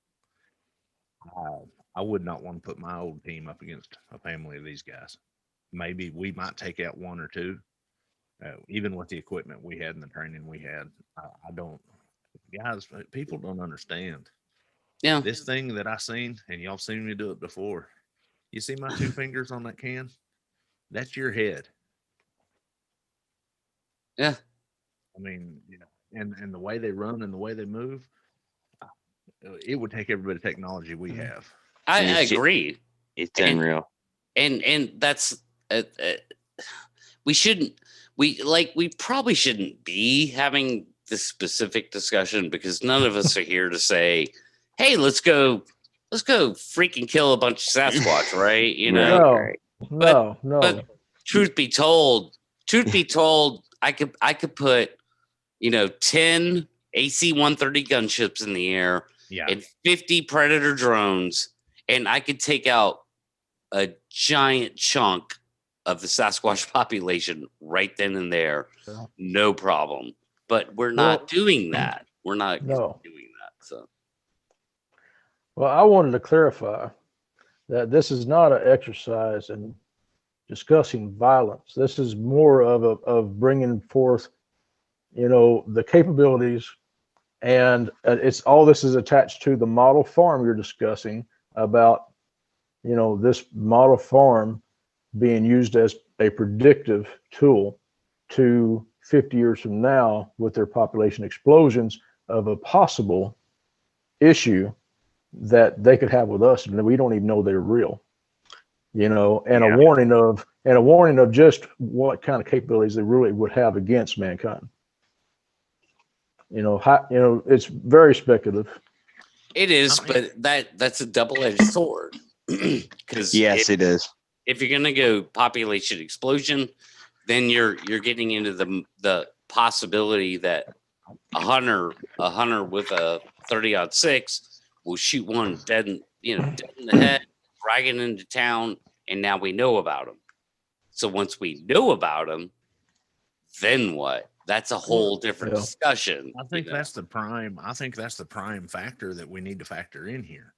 I would not want to put my old team up against a family of these guys. Maybe we might take out 1 or 2, even with the equipment we had and the training we had. I don't, guys, people don't understand. Yeah. This thing that I seen, and y'all seen me do it before. You see my 2 fingers on that can? That's your head. Yeah. I mean, you know, and the way they run and the way they move, it would take every bit of technology we have. I agree. It's unreal. And that's we probably shouldn't be having this specific discussion because none of us are here to say, hey, let's go freaking kill a bunch of Sasquatch, right? You know, no. But truth be told, I could put, 10 AC-130 gunships in the air, and 50 Predator drones, and I could take out a giant chunk of the Sasquatch population right then and there, no problem. But we're not doing that. We're not doing that. So, well, I wanted to clarify that this is not an exercise in discussing violence. This is more of bringing forth, the capabilities, and it's all this is attached to the model farm you're discussing about, this model farm being used as a predictive tool to 50 years from now with their population explosions of a possible issue that they could have with us, and we don't even know they're real, and a warning of just what kind of capabilities they really would have against mankind. It's very speculative. it is, but that's a double-edged sword. Because Yes, it is. If you're gonna go population explosion, then you're getting into the possibility that a hunter with a 30-06 will shoot one dead in the head, drag it into town, and now we know about him. So once we know about him, then what? That's a whole different discussion. I think that's the prime. I think that's the prime factor that we need to factor in here.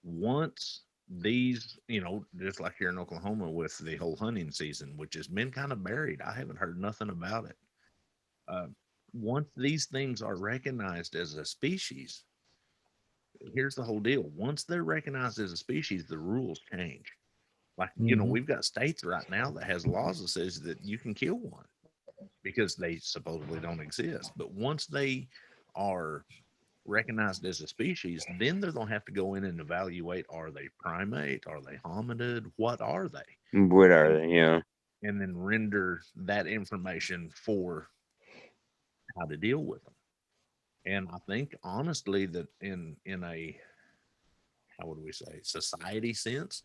Once these, just like here in Oklahoma with the whole hunting season, which has been kind of buried, I haven't heard nothing about it. Once these things are recognized as a species, here's the whole deal. Once they're recognized as a species, the rules change. Like, we've got states right now that has laws that says that you can kill one because they supposedly don't exist. But once they are recognized as a species, then they're going to have to go in and evaluate, are they primate? Are they hominid? What are they? What are they? Yeah. And then render that information for how to deal with them. And I think honestly that in a, how would we say, society sense,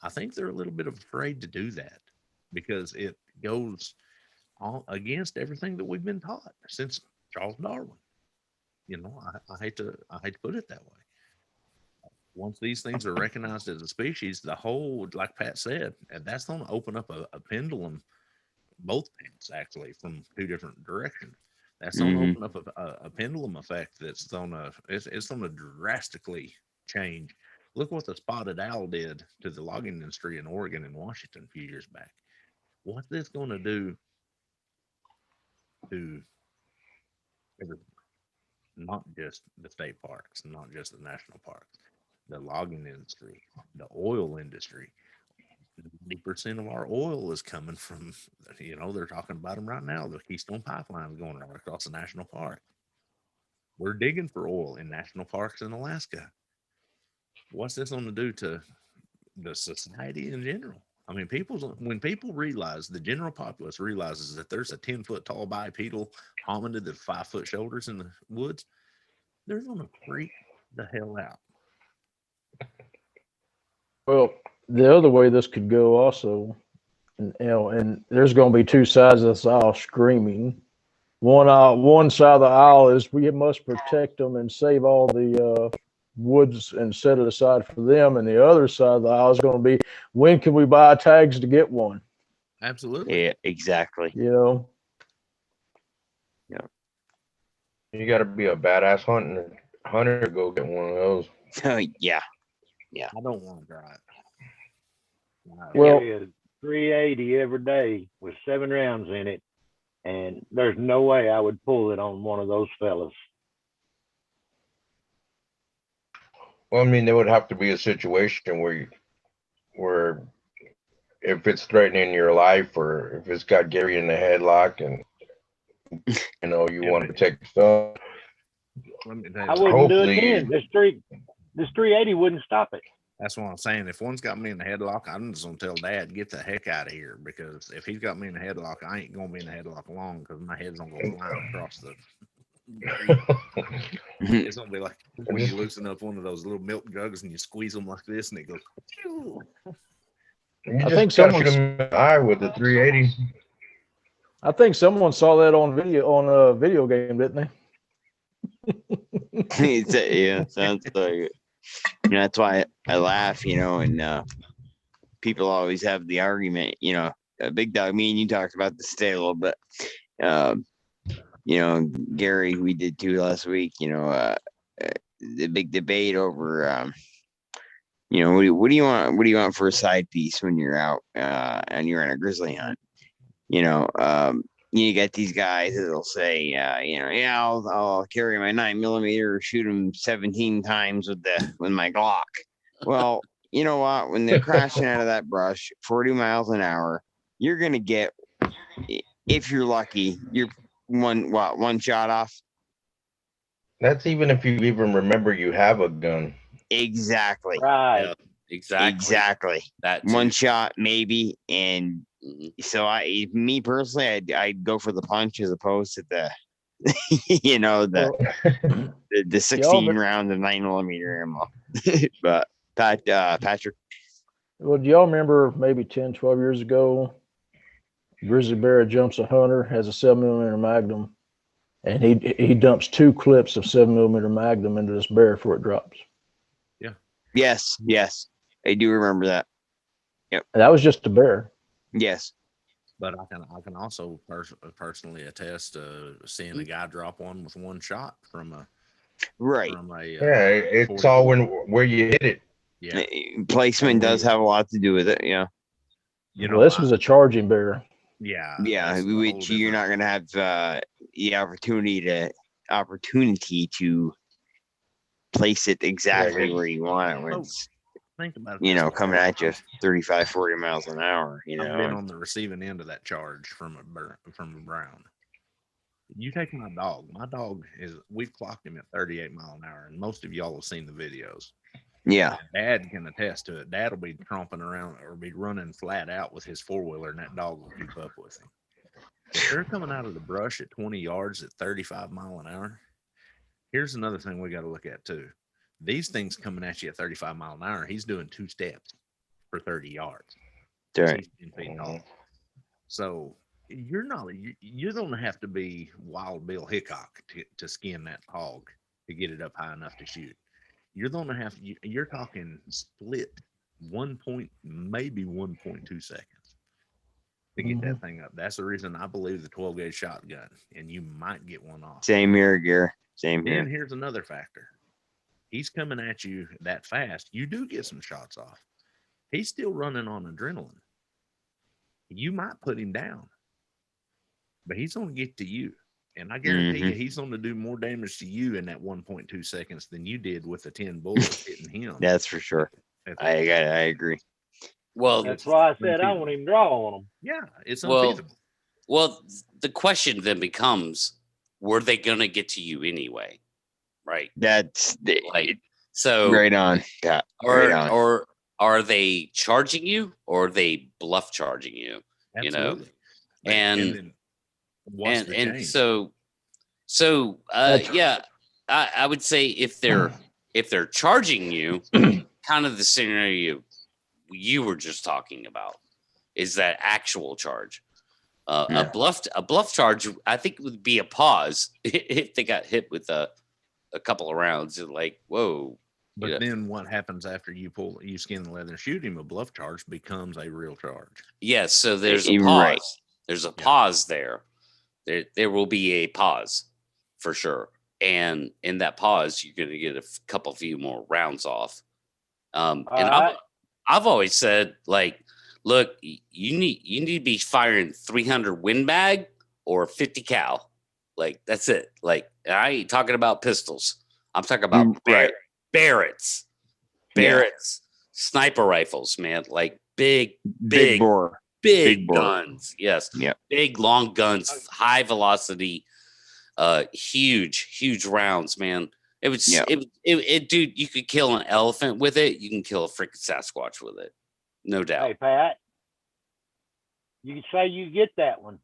I think they're a little bit afraid to do that because it goes against everything that we've been taught since Charles Darwin. I hate to put it that way. Once these things are recognized as a species, the whole, like Pat said, and that's going to open up a pendulum, both ends actually, from 2 different directions. That's going to open up a pendulum effect that's going to drastically change. Look what the spotted owl did to the logging industry in Oregon and Washington a few years back. What's this going to do to everything? Not just the state parks, not just the national parks, the logging industry, the oil industry. 90% of our oil is coming from, they're talking about them right now. The Keystone Pipeline is going right across the national park. We're digging for oil in national parks in Alaska. What's this going to do to the society in general? I mean, when people realize, the general populace realizes that there's a 10-foot tall bipedal hominid with 5-foot shoulders in the woods, they're going to freak the hell out. Well, the other way this could go also, and there's going to be 2 sides of this aisle screaming. One side of the aisle is we must protect them and save all the woods and set it aside for them. And the other side of the aisle is going to be, when can we buy tags to get one? Absolutely. Yeah, exactly. You know, You got to be a badass hunter to go get one of those. Yeah. I don't want to try it. No. Well- Carry a 380 every day with 7 rounds in it, and there's no way I would pull it on one of those fellas. Well, I mean, there would have to be a situation where if it's threatening your life, or if it's got Gary in the headlock, and you know you Yeah, want to but- protect yourself. Let me tell you I something. wouldn't do it Hopefully- then. This 380 wouldn't stop it. That's what I'm saying. If one's got me in the headlock, I'm just gonna tell Dad, get the heck out of here, because if he's got me in the headlock, I ain't gonna be in the headlock long, because my head's gonna go flying across the. It's gonna be like when you loosen up one of those little milk jugs and you squeeze them like this, and it goes. You I just think gotta shoot someone's- him in the eye with the 380. I think someone saw that on a video game, didn't they? Yeah, sounds like it. You know, that's why I laugh, you know, and people always have the argument, you know, Big Dog, me and you talked about this today a little bit. You know, Gary, we did too last week, you know, the big debate over, you know, what do you want? What do you want for a side piece when you're out and you're on a grizzly hunt? You know, you get these guys that'll say, you know, yeah, I'll carry my 9mm, shoot them 17 times with my Glock. Well, you know what? When they're crashing out of that brush, 40 miles an hour, you're gonna get, if you're lucky, you're one shot off. That's even if you even remember you have a gun. Exactly. Right. Yeah, exactly. Exactly. That One too. shot, maybe, and Mhm. so me personally, I'd go for the punch as opposed to the, you know, the 16 round of 9mm ammo. But Patrick, Well, do y'all remember maybe 10, 12 years ago, grizzly bear jumps a hunter, has a 7mm Magnum, and he dumps 2 clips of 7mm Magnum into this bear before it drops. yes, I do remember that. And that was just a bear. Yes, But I can also personally attest to seeing a guy drop one with one shot from a right. Yeah, it's all where you hit it. Yeah. Placement does have a lot to do with it. Yeah, You know, Well, this was a charging bear. yeah, yeah. that's a whole Which you're not different- gonna have the opportunity to place it exactly Yeah. where you want it when it's, think about it. you this know, way. coming at you 35, 40 miles an hour. You I've know, been and- on the receiving end of that charge from a brown. You take my dog. My dog we've clocked him at 38 mile an hour, and most of y'all have seen the videos. yeah, Dad can attest to it. Dad will be tromping around or be running flat out with his 4-wheeler, and that dog will keep up with him. If they're coming out of the brush at 20 yards at 35 mile an hour, here's another thing we got to look at too. These things coming at you at 35 mile an hour, he's doing 2 steps for 30 yards. right. He's 10 feet tall. So you don't have to be Wild Bill Hickok to skin that hog to get it up high enough to shoot. You're talking split maybe 1.2 seconds to get that thing up. That's the reason I believe the 12 gauge shotgun, and you might get one off. Same here, Gary. Same Then here. here's another factor. He's coming at you that fast. You do get some shots off. He's still running on adrenaline. You might put him down, but he's going to get to you. And I guarantee you, he's going to do more damage to you in that 1.2 seconds than you did with the 10 bullets hitting him. That's for sure. I agree. Well, That's why I said I won't even draw on them. Yeah, it's Well, unfeasible. well, the question then becomes, were they going to get to you anyway? Right. That's Like, so right on. Yeah, right on. or are they charging you, or are they bluff charging you? You know, Absolutely. and then what's the and change? so yeah, I would say if they're charging you, kind of the scenario you were just talking about is that actual charge. A bluff charge, I think, would be a pause if they got hit with a couple of rounds. Like, whoa, But Yeah. then what happens after you skin the leather and shoot him? A bluff charge becomes a real charge. Yes, so there's a You're pause. right. There's a Yeah. pause there. There will be a pause for sure. And in that pause, you're going to get a couple few more rounds off. And right. I've always said, like, look, you need to be firing 300 Win Mag or 50 cal. Like, that's it. Like, I ain't talking about pistols. I'm talking about Right. Barretts, Yeah. sniper rifles, man. Like big bore. big bore. guns. Yes. Yep. Big long guns, high velocity, huge rounds, man. It was Yep. it dude, you could kill an elephant with it. You can kill a freaking Sasquatch with it. No doubt. Hey, Pat, you say you get that one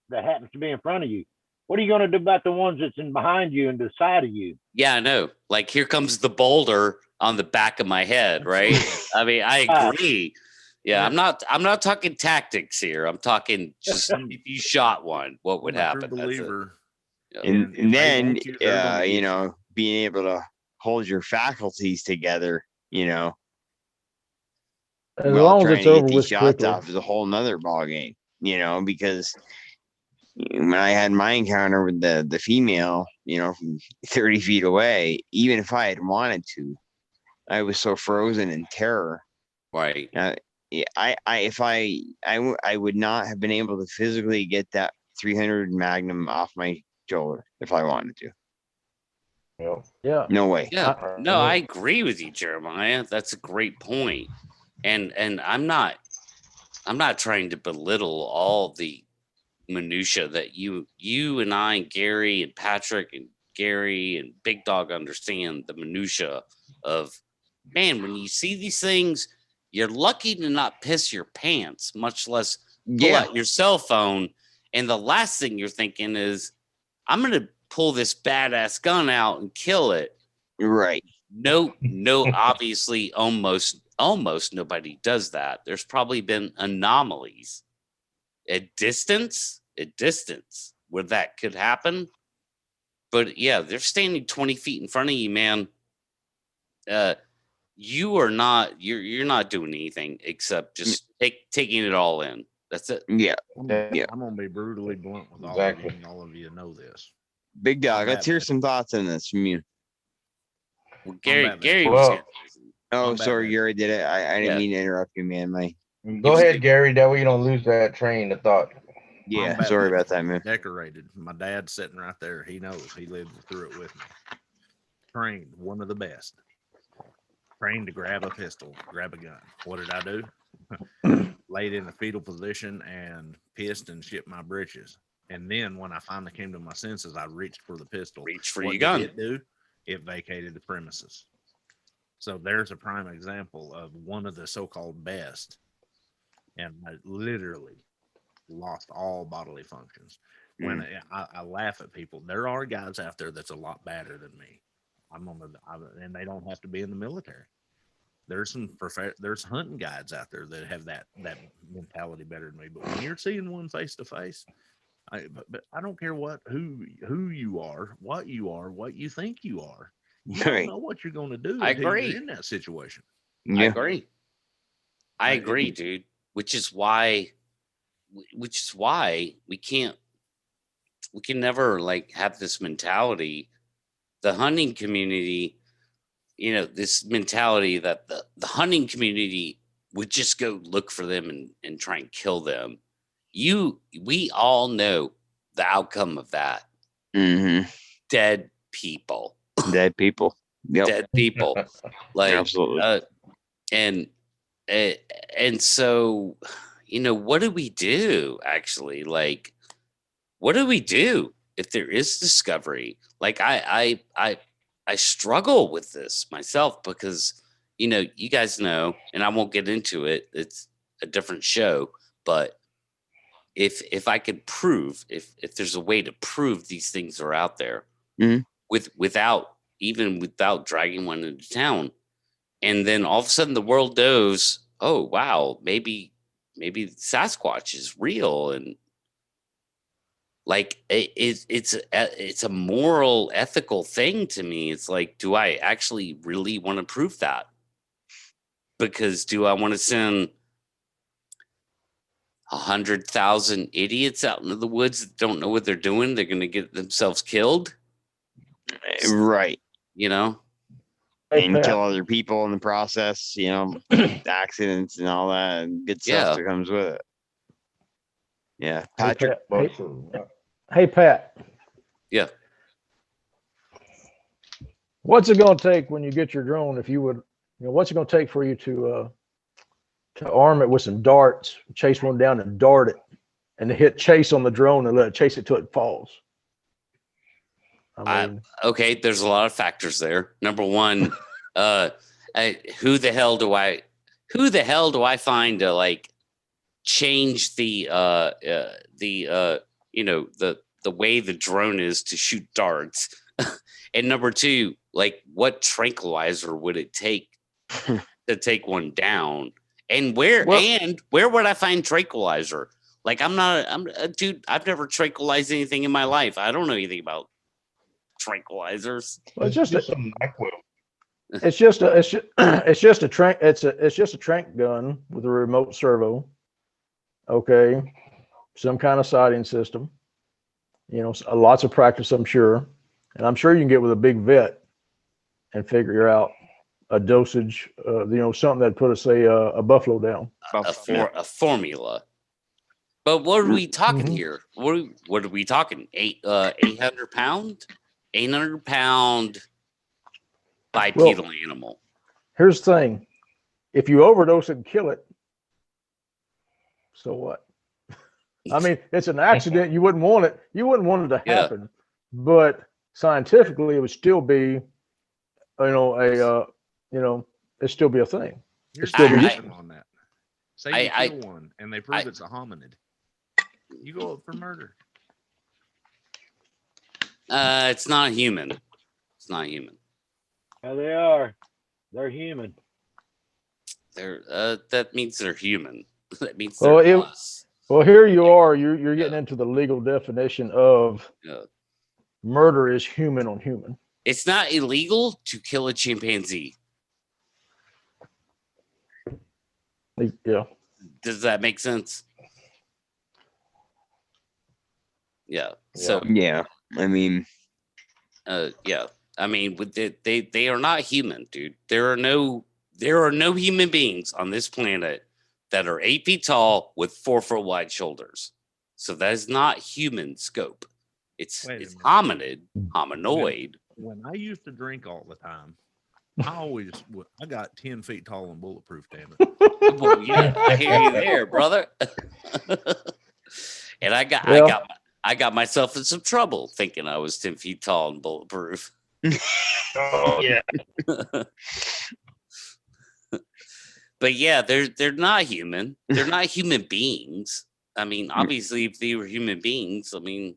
that happens to be in front of you. What are you going to do about the ones that's in behind you and to the side of you? Yeah, I know. Like, here comes the boulder on the back of my head, right? I mean, I agree. Yeah, I'm not talking tactics here. I'm talking just if you shot one, what would I'm a true happen? That's it. believer. Yeah. And if they then, want you, they're gonna get you you. know, being able to hold your faculties together, you know, As while long as trying it's to over get these with shots quickly. off is a whole nother ball game, you know, because when I had my encounter with the female, you know, from 30 feet away, even if I had wanted to, I was so frozen in terror. Right. I would not have been able to physically get that 300 Magnum off my shoulder if I wanted to. Yep. Yeah. No way. Yeah. I- No, I agree with you, Jeremiah. That's a great point. And I'm not trying to belittle all the minutia that you and I and Gary and Patrick and Gary and Big Dog understand the minutia of, man, when you see these things, you're lucky to not piss your pants, much less pull Yeah. out your cell phone. And the last thing you're thinking is, I'm going to pull this badass gun out and kill it. Right. No, obviously, almost nobody does that. There's probably been anomalies at distance where that could happen. But yeah, they're standing 20 feet in front of you, man. You are not, you're not doing anything except just taking it all in. That's it. Yeah. Yeah. I'm gonna be brutally blunt with Exactly. all of you, and all of you know this. Big Dog, let's hear Batman. some thoughts on this from you. Well, Batman. Gary Well, was Oh, I'm sorry, Batman. Gary did it. I didn't Yeah. mean to interrupt you, man. Go ahead, Gary. That way you don't lose that train of thought. Yeah, Batman. sorry about that, man. Decorated. My dad's sitting right there. He knows. He lived through it with me. Trained, one of the best. Trained to grab a pistol, grab a gun. What did I do? Laid in the fetal position and pissed and shit my britches. And then when I finally came to my senses, I reached for the pistol. Reach for What your did gun. it do? It vacated the premises. So there's a prime example of one of the so-called best. And I literally lost all bodily functions. When I laugh at people, there are guys out there that's a lot better than me. And they don't have to be in the military. There's there's hunting guides out there that have that mentality better than me. But when you're seeing one face to face, but I don't care who you are, what you think you are. You don't Right. know what you're going to do I until agree. you're in that situation. I Yeah. agree. I agree, dude. Which is why we can never like have this mentality. The hunting community, you know, this mentality that the hunting community would just go look for them and try and kill them. We all know the outcome of that. Mm-hmm. Dead people. Dead people. Yep. Dead people. Like Absolutely. And so, you know, what do we do actually? Like, what do we do if there is discovery? Like, I struggle with this myself because, you know, you guys know, and I won't get into it. It's a different show, but if I could prove, if there's a way to prove these things are out there, Mhm. without dragging one into town, and then all of a sudden the world knows, oh wow, maybe Sasquatch is real, and like it's a moral, ethical thing to me. It's like, do I actually really want to prove that? Because do I want to send 100,000 idiots out into the woods that don't know what they're doing? They're going to get themselves killed, Right. you know? Hey, And Pat, kill other people in the process, accidents and all that and good Yeah. stuff that comes with it. Yeah. hey, Patrick. Pat, Well, hey, true. hey, Pat, Yeah. what's it going to take when you get your drone? If you would, what's it going to take for you to arm it with some darts, chase one down and dart it, and to hit chase on the drone and let it chase it till it falls? I mean, Okay, there's a lot of factors there. Number one, who the hell do I find to like change the way the drone is to shoot darts? And number two, like, what tranquilizer would it take to take one down? And where would I find tranquilizer? Like, dude, I've never tranquilized anything in my life. I don't know anything about tranquilizers. well, it's Just just a, some NyQuil. it's just a, it's just a trank. It's just a trank gun with a remote servo. Okay, some kind of sighting system. Lots of practice, I'm sure, and I'm sure you can get with a big vet and figure out a dosage. Something that put a buffalo down. A formula. But what are we talking Mhm. here? What are we talking? 800 pound? 800 pound bipedal animal. Here's the thing: if you overdose it and kill it, so what? I mean, it's an accident. You wouldn't want it. You wouldn't want it to Yeah. happen. But scientifically, it would still be, it'd still be a thing. Here's still the be question on that. Say you I- kill one and they prove it's a hominid. You go up for murder. It's not human. It's not human. Yeah, they are. They're human. That means they're human. That means Well, they're it- us. Well, here you are. You're getting into the legal definition of Yeah. murder is human on human. It's not illegal to kill a chimpanzee. Yeah. Does that make sense? Yeah. So Yeah. I mean, yeah. I mean, they are not human, dude. There are no human beings on this planet that are 8 feet tall with 4 foot wide shoulders. So that is not human scope. It's Wait a it's minute. hominoid. When I used to drink all the time, I got 10 feet tall and bulletproof, damn it. Well, yeah, I hear you there, brother. And I got myself in some trouble thinking I was 10 feet tall and bulletproof. Oh yeah. But yeah, they're not human. They're not human beings. I mean, obviously, if they were human beings, I mean,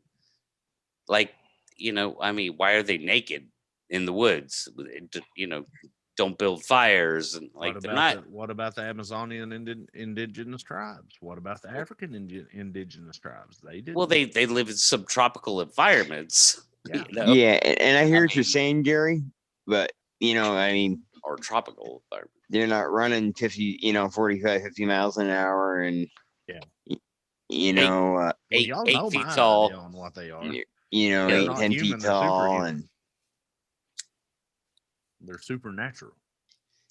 like, why are they naked in the woods? Don't build fires and like they're not. What about the Amazonian indigenous tribes? What about the African indigenous tribes? They did. Well, they live in subtropical environments. Yeah. yeah, and I hear what you're saying, Gary, but I mean, Or tropical environment. they're not running 50, 45, 50 miles an hour and Yeah. Well, Eight y'all feet know my tall. idea on what they are. eight, not 10 human, feet they're tall superhuman. and They're supernatural.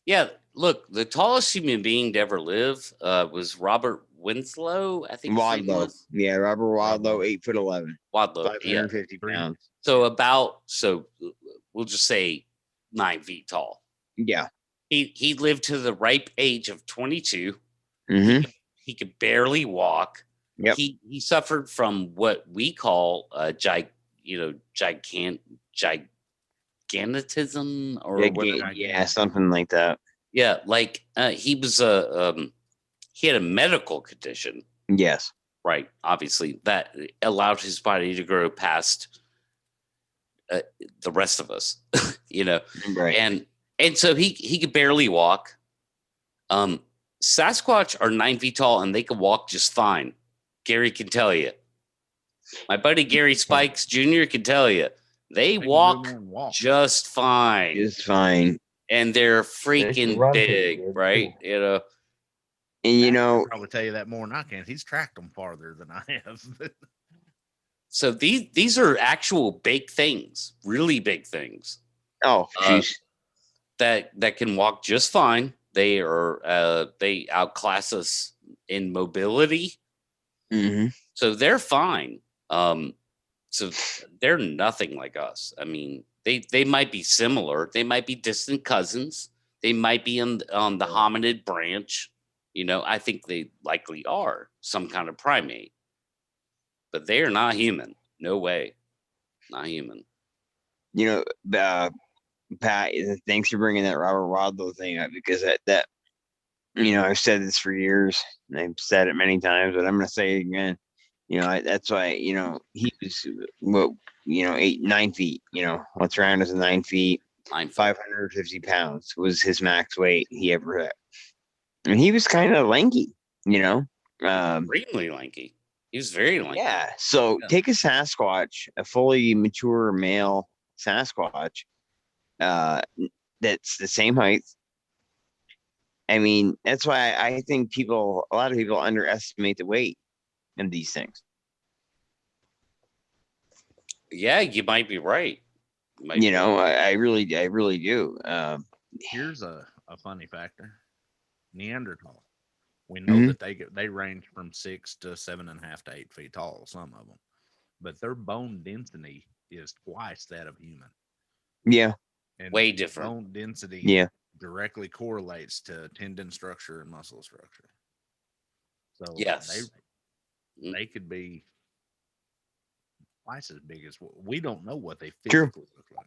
Yeah, look, the tallest human being to ever live was Robert Winslow. I think his name Wadlow. was. Yeah, Robert Wadlow, Wadlow. 8'11", Wadlow. Yeah. 550 pounds. So we'll just say 9 feet tall. Yeah. He lived to the ripe age of 22. Mm-hmm. He could barely walk. Yep. He suffered from what we call gigantism or whatever. Yeah, something like that. Yeah, like he was he had a medical condition, Yes. right? Obviously, that allowed his body to grow past the rest of us, Right. and so he could barely walk. Sasquatch are 9 feet tall and they can walk just fine. Gary can tell you. My buddy Gary Spikes Jr. can tell you, they walk just fine. Just fine. And they're They freaking run pretty big, good, right? too. You know. And you Baxter know, can probably tell you that more than I can. He's tracked them farther than I have. So these are actual big things, really big things. oh, jeez. That can walk just fine. They outclass us in mobility, Mm-hmm. so they're fine. So they're nothing like us. I mean, they might be similar. They might be distant cousins. They might be on the hominid branch. You know, I think they likely are some kind of primate, but they are not human. No way, not human. You know, Pat, thanks for bringing that Robert Wadlow thing up, because that you know, I've said this for years and I've said it many times, but I'm going to say it again. You know, that's why, you know, he was, 9 feet, you know, what's around is 9 feet, 550 pounds was his max weight he ever hit. And he was kind of lanky, you know, Extremely lanky. He was very lanky. yeah. So take a Sasquatch, a fully mature male Sasquatch, that's the same height. I mean, that's why I think a lot of people underestimate the weight of these things. Yeah, you might be right. I really do. Here's a funny factor. Neanderthal. We know that they range from 6 to 7.5 to 8 feet tall, some of them, but their bone density is twice that of human. Yeah. And way different. Bone density directly correlates to tendon structure and muscle structure. So yes, they could be twice as big as we don't know what they physically look like.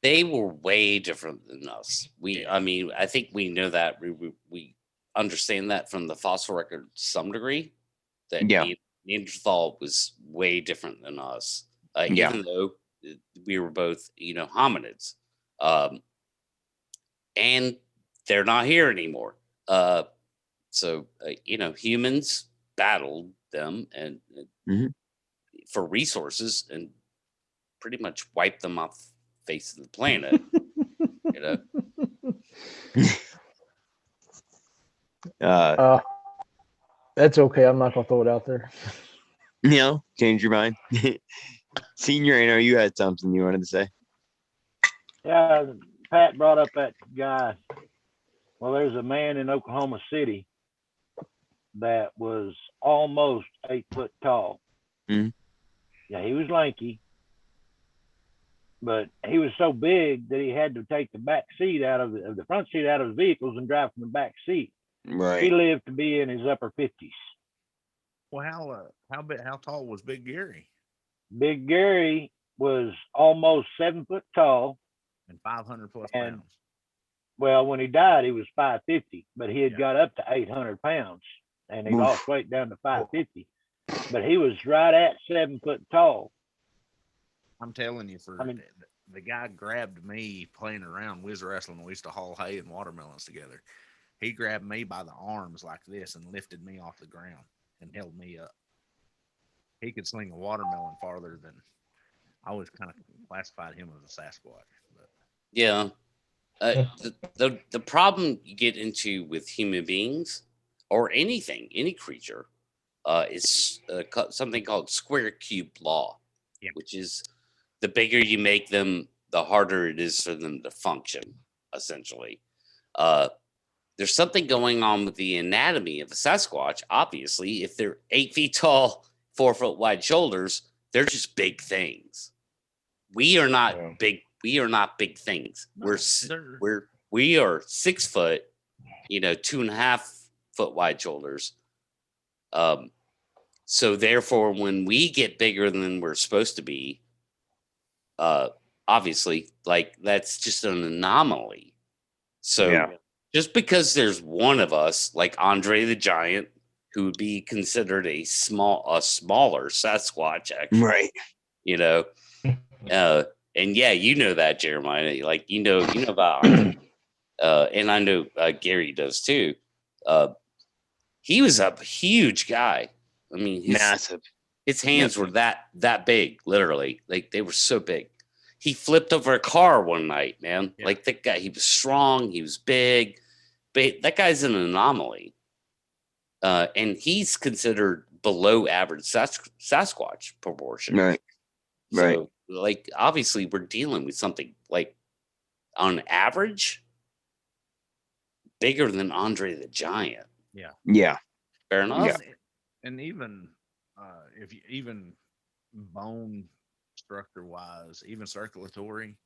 They were way different than us. I mean, I think we know that we understand that from the fossil record to some degree. That Neanderthal was way different than us, even though we were both, hominids, and they're not here anymore. So humans battled them and for resources and pretty much wiped them off the face of the planet. That's okay. I'm not gonna throw it out there. Change your mind. Senior, I know you had something you wanted to say. Yeah, Pat brought up that guy. Well, there's a man in Oklahoma City that was almost 8 foot tall. Mm-hmm. Yeah, he was lanky, but he was so big that he had to take the back seat out of the front seat out of his vehicles and drive from the back seat. Right. He lived to be in his upper 50s. Well, how tall was Big Gary? Big Gary was almost 7 foot tall and 500 plus pounds. Well, when he died, he was 550, but he had got up to 800 pounds, and he lost weight down to 550. But he was right at 7 foot tall. I'm telling you, the guy grabbed me playing around whiz wrestling. We used to haul hay and watermelons together. He grabbed me by the arms like this and lifted me off the ground and held me up. He could sling a watermelon farther than I was kind of classified him as a Sasquatch. But. Yeah. The problem you get into with human beings or anything, any creature, is something called square cube law, which is the bigger you make them, the harder it is for them to function, essentially. There's something going on with the anatomy of a Sasquatch. Obviously, if they're 8 feet tall, 4 foot wide shoulders, they're just big things. We are not big. We are not big things. No, we are 6 foot, 2.5 foot wide shoulders. So therefore, when we get bigger than we're supposed to be, obviously, that's just an anomaly. So just because there's one of us, like Andre the Giant, who would be considered a smaller Sasquatch, actually, right? And you know that, Jeremiah, you know about Andre. And I know Gary does too. He was a huge guy. I mean, massive. His hands were that big, literally. Like they were so big. He flipped over a car one night, man. Yeah. Like that guy, he was strong, he was big, but that guy's an anomaly. And he's considered below average Sasquatch proportion. Right. Right. So, like, obviously, we're dealing with something like, on average, bigger than Andre the Giant. Yeah. Yeah. Fair enough. Yeah. And even if you even bone structure wise, even circulatory,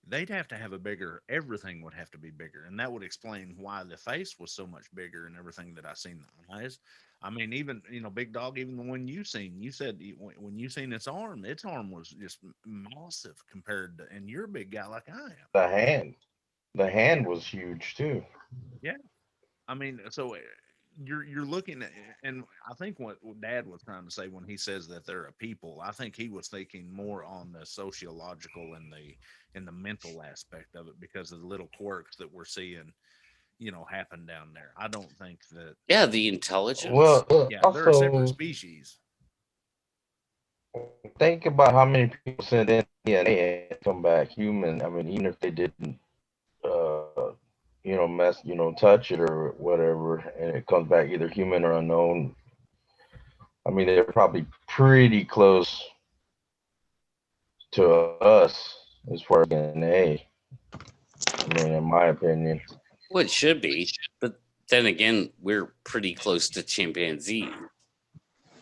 they'd have to have a bigger, everything would have to be bigger. And that would explain why the face was so much bigger and everything that I seen the eyes. I mean, even, Big Dog, even the one you seen, you said when you seen its arm was just massive compared to, and you're a big guy like I am. The hand was huge too. Yeah. I mean, so you're looking at, and I think what Dad was trying to say when he says that they're a people, I think he was thinking more on the sociological and the mental aspect of it because of the little quirks that we're seeing, happen down there. I don't think that. Yeah, the intelligence. Well, Yeah, they're a separate also species. think about how many people send in DNA and come back human. I mean, even if they didn't, touch it or whatever, and it comes back either human or unknown. I mean, they're probably pretty close to us as far as DNA. I mean, in my opinion. Well, it should be, but then again, we're pretty close to chimpanzee,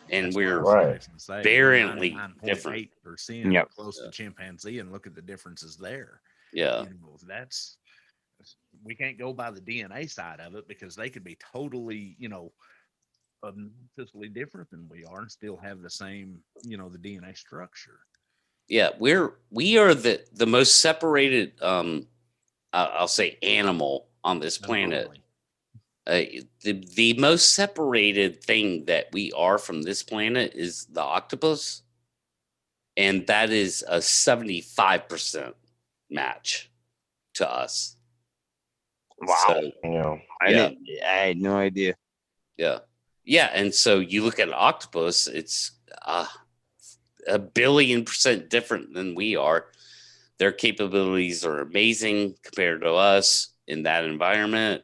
and we're Right. variantly different. 99.8% Yep. close to chimpanzee, and look at the differences there. Yeah. We can't go by the DNA side of it because they could be totally, obnoxiously different than we are and still have the same, the DNA structure. Yeah, we are the most separated I'll say animal on this planet. The most separated thing that we are from this planet is the octopus, and that is a 75% match to us. Wow. So, I had no idea. Yeah, and so you look at an octopus, it's a billion% different than we are. Their capabilities are amazing compared to us in that environment.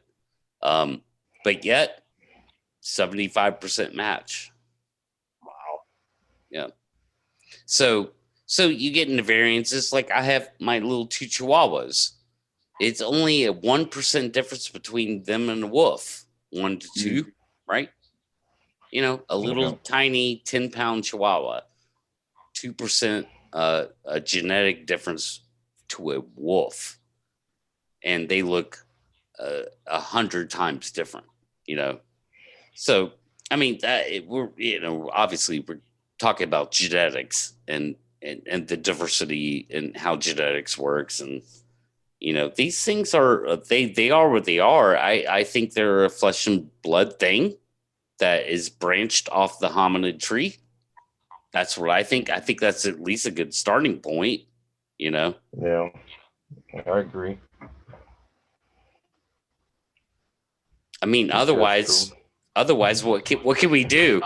But yet 75% match. Wow. Yeah. So you get into variances. Like I have my little 2 chihuahuas. It's only a 1% difference between them and a wolf. 1 to 2, right? A little tiny 10-pound chihuahua. 2% a genetic difference to a wolf, and they look 100 times different. So I mean that we're obviously we're talking about genetics and the diversity and how genetics works, and these things are they are what they are. I think they're a flesh and blood thing that is branched off the hominid tree. That's what I think. I think that's at least a good starting point, Yeah, I agree. I mean, otherwise, what can we do?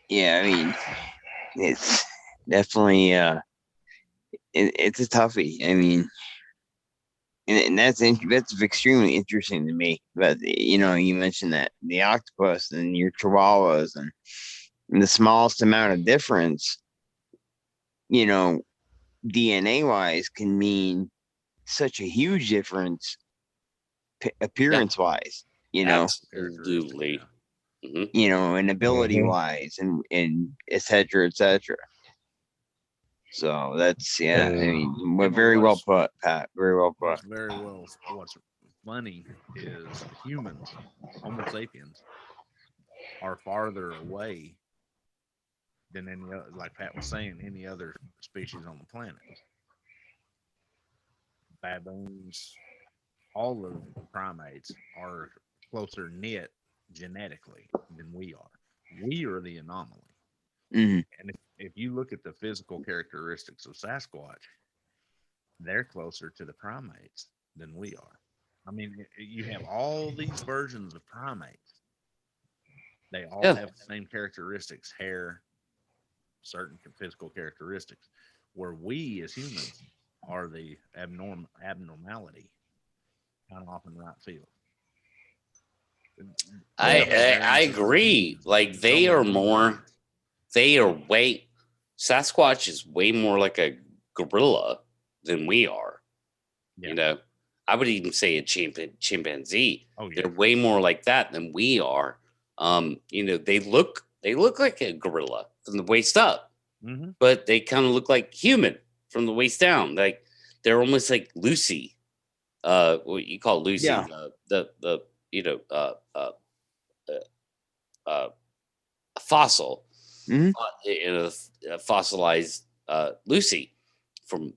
Yeah, I mean, it's definitely it's a toughie. I mean, and that's extremely interesting to me. But you mentioned that the octopus and your chihuahuas and the smallest amount of difference, DNA wise, can mean such a huge difference appearance wise. Absolutely. And ability wise, and et cetera, et cetera. So that's I mean, very well put, Pat. Very well put. What's funny is humans, Homo sapiens, are farther away than any other, like Pat was saying, any other species on the planet. Baboons, all of the primates are closer knit genetically than we are. We are the anomaly. Mm-hmm. And if you look at the physical characteristics of Sasquatch, they're closer to the primates than we are. I mean, you have all these versions of primates. They all Yeah. have the same characteristics, hair, certain physical characteristics, where we as humans are the abnormality, kind of off in the right field. I agree. Like they are way Sasquatch is way more like a gorilla than we are. Yeah. You know, I would even say a chimpanzee. Oh yeah. They're way more like that than we are. You know, they look like a gorilla from the waist up, Mm-hmm. but they kind of look like human from the waist down. Like they're almost like Lucy. What you call Lucy, Yeah. the you know a fossil, Mhm. a fossilized Lucy from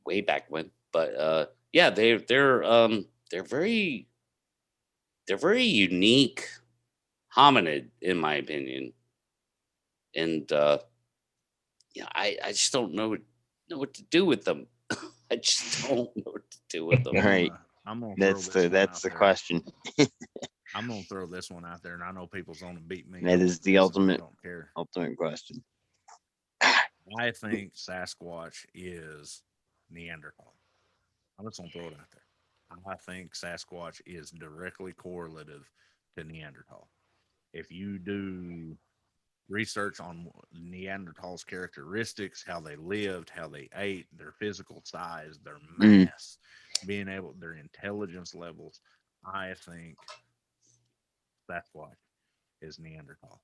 way back when. But yeah, they're very unique hominid in my opinion, and yeah, I just don't know what to do with them. I just don't know what to do with them. Right. I'm gonna That's throw this one that's out the there. question. I'm gonna throw this one out there, and I know people's gonna beat me. That up is for the this, and I ultimate don't care. question. I think Sasquatch is Neanderthal. I'm just gonna throw it out there. I think Sasquatch is directly correlative to Neanderthal. If you do research on Neanderthals' characteristics, how they lived, how they ate, their physical size, their mass, their intelligence levels, I think Sasquatch is Neanderthal.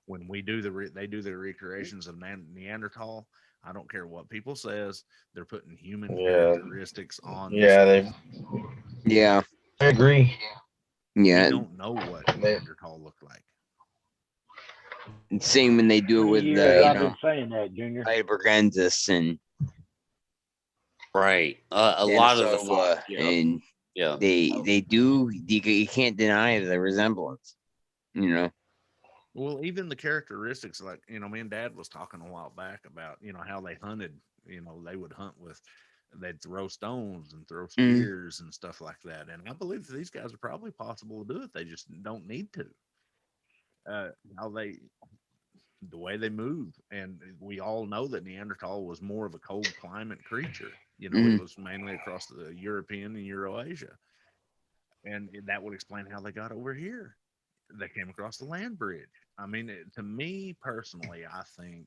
When we do they do the recreations of Neanderthal. I don't care what people says. They're putting human characteristics on. Yeah, Yeah. I agree. We Yeah. don't know what Neanderthal looked like. Same when they do it with Years the I've been saying that, Junior. Hypergensis and Right. A lot of the Denisowa, and yeah. they do. You can't deny the resemblance. You know. Well, even the characteristics, like, you know, me and Dad was talking a while back about, you know, how they hunted. You know, they would hunt with, they'd throw stones and throw spears and stuff like that. And I believe that these guys are probably possible to do it. They just don't need to. The way they move, and we all know that Neanderthal was more of a cold climate creature. You know, it was mainly across the European and Eurasia, and that would explain how they got over here. They came across the land bridge. I mean, to me personally, I think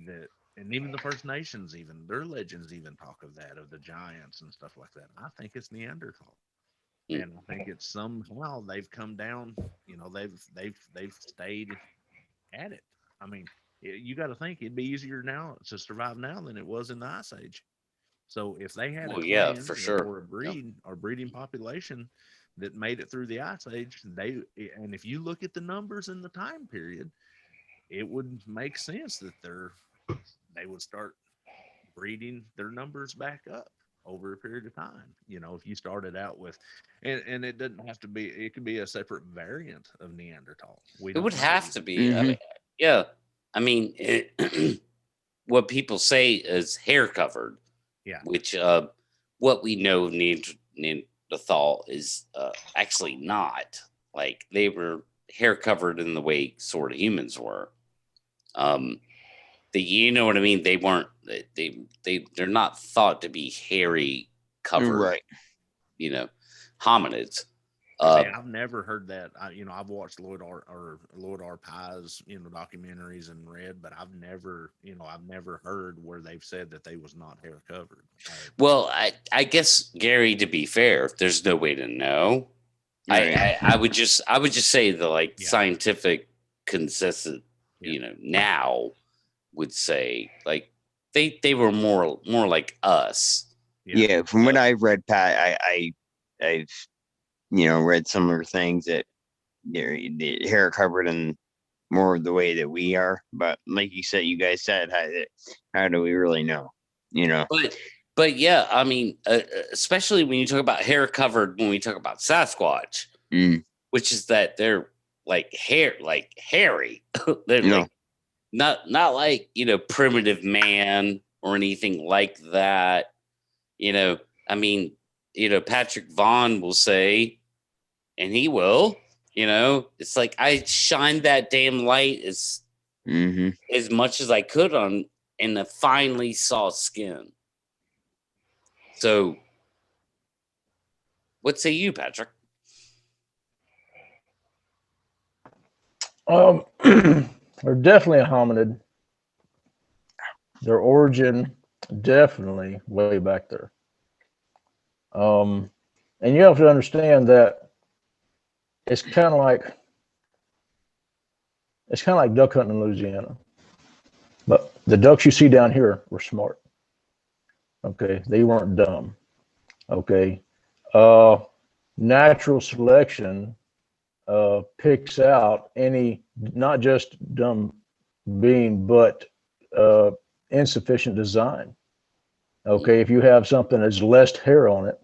that, and even the First Nations, even their legends even talk of that, of the giants and stuff like that. I think it's Neanderthal, and I think it's somehow they've come down. You know, they've stayed at it. I mean, you got to think it'd be easier now to survive now than it was in the Ice Age. So if they had a clan, for sure, or a breeding population that made it through the Ice Age, and if you look at the numbers in the time period, it would make sense that they would start breeding their numbers back up over a period of time. You know, if you started out with, and it doesn't have to be, it could be a separate variant of Neanderthal. It would have to be. I mean, yeah. I mean, what people say is hair covered. Yeah. Which what we know of Neanderthal is actually not. Like they were hair covered in the way sort of humans were. You know what I mean? They weren't. They're not thought to be hairy covered. Right. You know, hominids. I've never heard that. I've watched Lloyd R. Pye's, documentaries and read, but I've never heard where they've said that they was not hair covered. Well, I guess, Gary, to be fair, there's no way to know. Right. I would just say the scientific consensus, now would say like they were more like us. Yeah, from what I've read, Pat, I've read similar things that the hair covered in more of the way that we are. But like you guys said, how do we really know? But yeah, I mean, especially when you talk about hair covered, when we talk about Sasquatch, which is that they're like hairy. They're like not like primitive man or anything like that. I mean, Patrick Vaugn will say, and he will, it's like I shined that damn light as much as I could on in the finely soft skin. So, what say you, Patrick? They're definitely a hominid. Their origin definitely way back there. And you have to understand that it's kind of like duck hunting in Louisiana. But the ducks you see down here were smart. Okay, they weren't dumb. Okay, natural selection picks out any not just dumb being, but insufficient design. Okay, if you have something that's less hair on it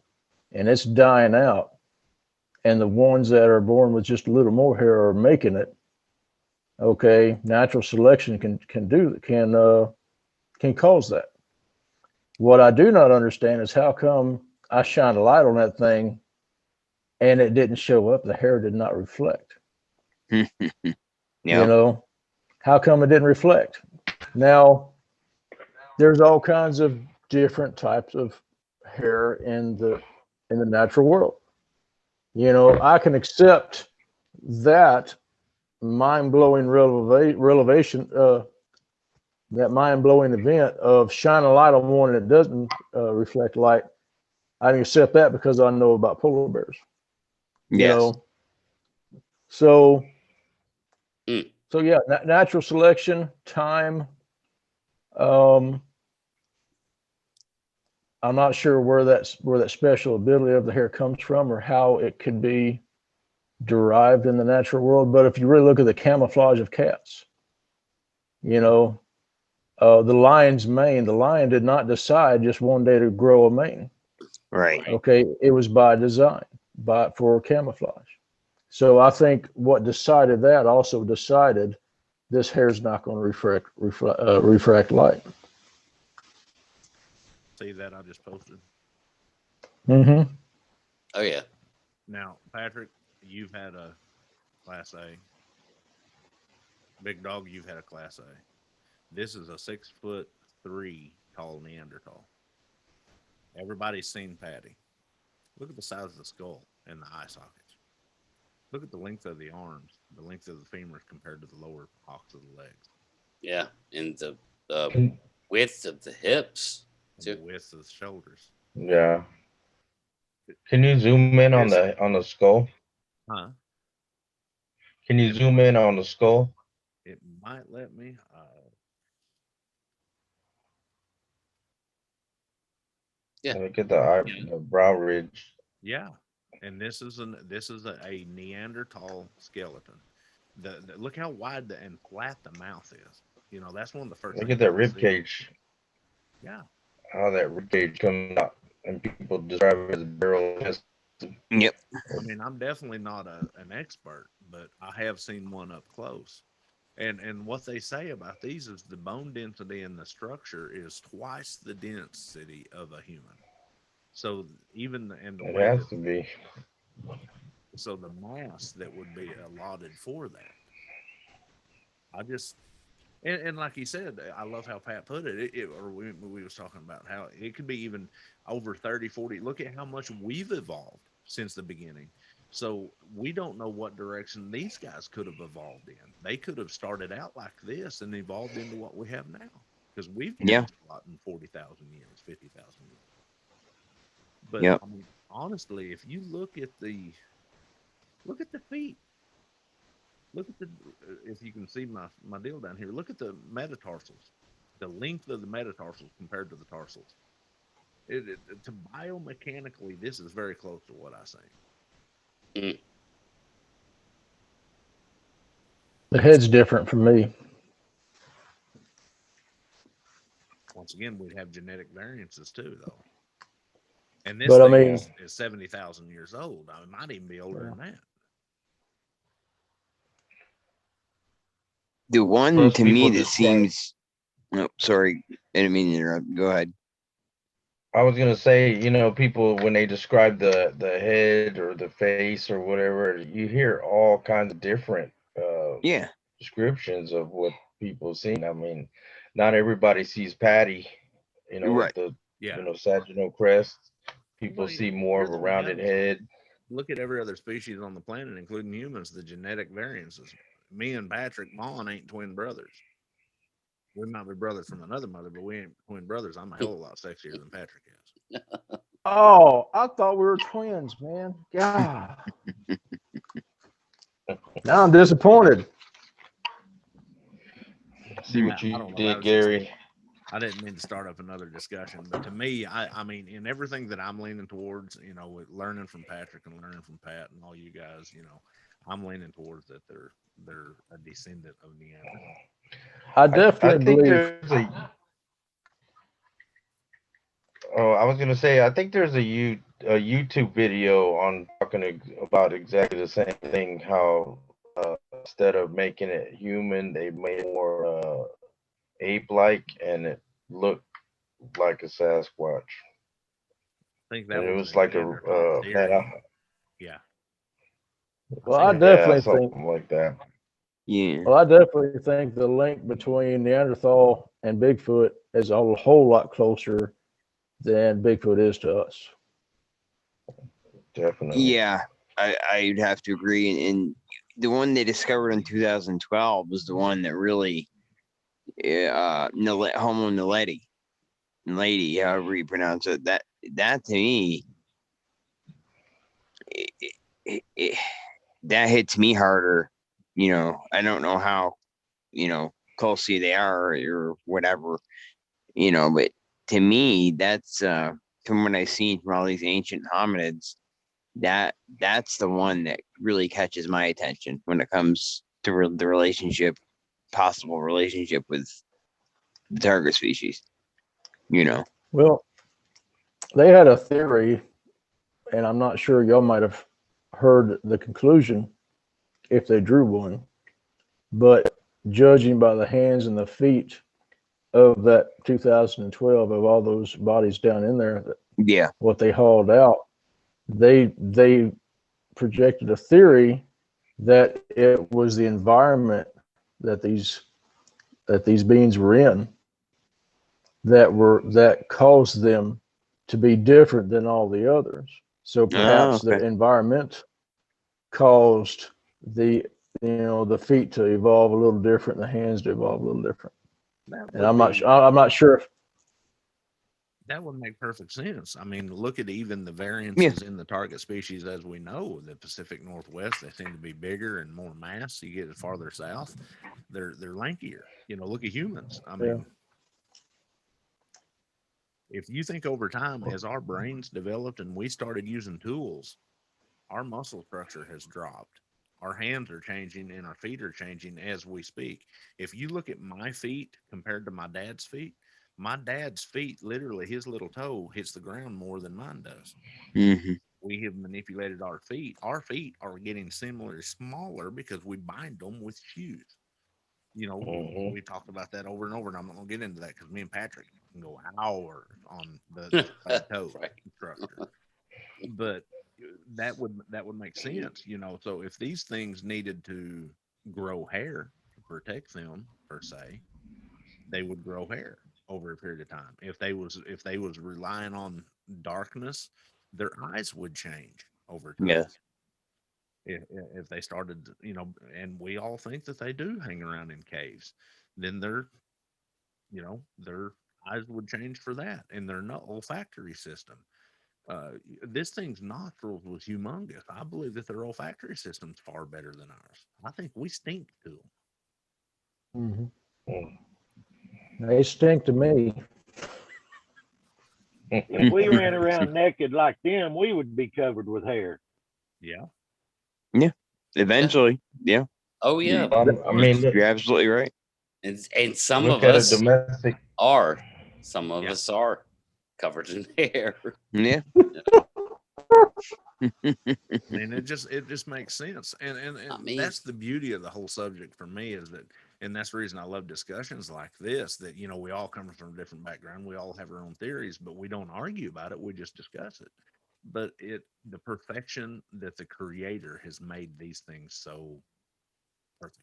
and it's dying out, and the ones that are born with just a little more hair are making it, okay, natural selection can cause that. What I do not understand is how come I shined a light on that thing and it didn't show up, the hair did not reflect. How come it didn't reflect? Now, there's all kinds of different types of hair in the natural world. I can accept that mind-blowing revelation, that mind-blowing event of shining a light on one that doesn't reflect light. I can accept that because I know about polar bears. Yes. So yeah, natural selection, time. I'm not sure where that special ability of the hair comes from or how it could be derived in the natural world. But if you really look at the camouflage of cats, the lion's mane, the lion did not decide just one day to grow a mane. Right. Okay, it was by design, for camouflage. So I think what decided that also decided this hair's not going to refract light. See that I just posted? Mm-hmm. Oh, yeah. Now, Patrick, you've had a Class A. Big Dog, you've had a Class A. This is a 6'3" tall Neanderthal. Everybody's seen Patty. Look at the size of the skull and the eye sockets. Look at the length of the arms, the length of the femurs compared to the lower hocks of the legs. Yeah, and the width of the hips. The width of the shoulders. Yeah. Can you zoom in on the skull? Huh? Can you zoom in on the skull? It might let me. Yeah. Look at the brow ridge. Yeah, and this is a Neanderthal skeleton. Look how wide and flat the mouth is. That's one of the first. Look at that rib cage. Yeah. How that rib cage comes out, and people describe it as a barrel. Yep. I mean, I'm definitely not an expert, but I have seen one up close. And what they say about these is the bone density in the structure is twice the density of a human. So even it has to be. So the mass that would be allotted for that. I just and like he said, I love how Pat put it. We was talking about how it could be even over 30, 40. Look at how much we've evolved since the beginning. So we don't know what direction these guys could have evolved in. They could have started out like this and evolved into what we have now. Because we've changed a lot in 40,000 years, 50,000 years. But I mean, honestly, if you look at the feet, if you can see my deal down here, look at the metatarsals, the length of the metatarsals compared to the tarsals. To biomechanically, this is very close to what I say. The head's different from me. Once again, we'd have genetic variances too, though. And this thing is 70,000 years old. It might even be older than that. The one to me that seems... Oh, sorry. I didn't mean to interrupt. Go ahead. I was gonna say, people when they describe the head or the face or whatever, you hear all kinds of different Yeah. descriptions of what people seen. I mean, not everybody sees Patty, with Right. the Yeah. sagittal crest. People Well, see more you're of a the rounded Neanderthal. head. Look at every other species on the planet, including humans, the genetic variances. Me and Patrick Vaugn ain't twin brothers. We might be brothers from another mother, but we ain't twin brothers. I'm a hell of a lot sexier than Patrick is. Oh, I thought we were twins, man. God. Now I'm disappointed. See what I you don't know. did, Gary. I didn't mean to start up another discussion, but to me, I mean, in everything that I'm leaning towards, with learning from Patrick and learning from Pat and all you guys, I'm leaning towards that they're a descendant of Neanderthal. I I definitely think believe. there's a. Oh, I was gonna say, I think there's a YouTube video on talking about exactly the same thing. How instead of making it human, they made it more ape-like, and it looked like a Sasquatch. I think And that it was was a like a Neanderthal theory. Yeah. Well, I think definitely think. something like that. Yeah. Well, I definitely think the link between Neanderthal and Bigfoot is a whole lot closer than Bigfoot is to us. Definitely. Yeah. I'd have to agree. And the one they discovered in 2012 was the one that really, Homo naledi, however you pronounce it. That to me, it, that hits me harder. I don't know how, closely they are or whatever, but to me, that's from what I've seen from all these ancient hominids, that's the one that really catches my attention when it comes to the possible relationship with the target species. Well, they had a theory, and I'm not sure y'all might have heard the conclusion if they drew one, but judging by the hands and the feet of that 2012 of all those bodies down in there, Yeah. what they hauled out, they projected a theory that it was the environment that these beings were in that caused them to be different than all the others. So perhaps the Okay. environment caused the the feet to evolve a little different, the hands to evolve a little different. And I'm not sure if that would make perfect sense. I mean, look at even the Yeah. variances in the target species as we know. The Pacific Northwest, they seem to be bigger and more mass. You get farther south, they're lankier. Look at humans. I mean, if you think over time, as our brains developed and we started using tools, our muscle structure has dropped. Our hands are changing and our feet are changing as we speak. If you look at my feet compared to my dad's feet, literally his little toe hits the ground more than mine does. Mm-hmm. We have manipulated our feet. Our feet are getting similar, smaller because we bind them with shoes. We talked about that over and over, and I'm not gonna get into that because me and Patrick can go hours on the toe Right. structure. But that would make sense, So if these things needed to grow hair to protect them per se, they would grow hair over a period of time. If they was relying on darkness, their eyes would change over time. Yes. If they started, and we all think that they do hang around in caves, then their eyes would change for that, and their olfactory system. This thing's nostrils was humongous. I believe that their olfactory system's far better than ours. I think we stink to them. they stink to me. If we ran around naked like them, we would be covered with hair. Yeah. Yeah. Eventually. Yeah. Oh yeah. I mean, You're absolutely right. And some look of at a us domestic. are. Some of us are covered in hair. Yeah. And it just makes sense. And I mean, that's the beauty of the whole subject for me is that And that's the reason I love discussions like this, that, you know, we all come from a different background. We all have our own theories, but we don't argue about it. We just discuss it. But the perfection that the creator has made these things so perfect.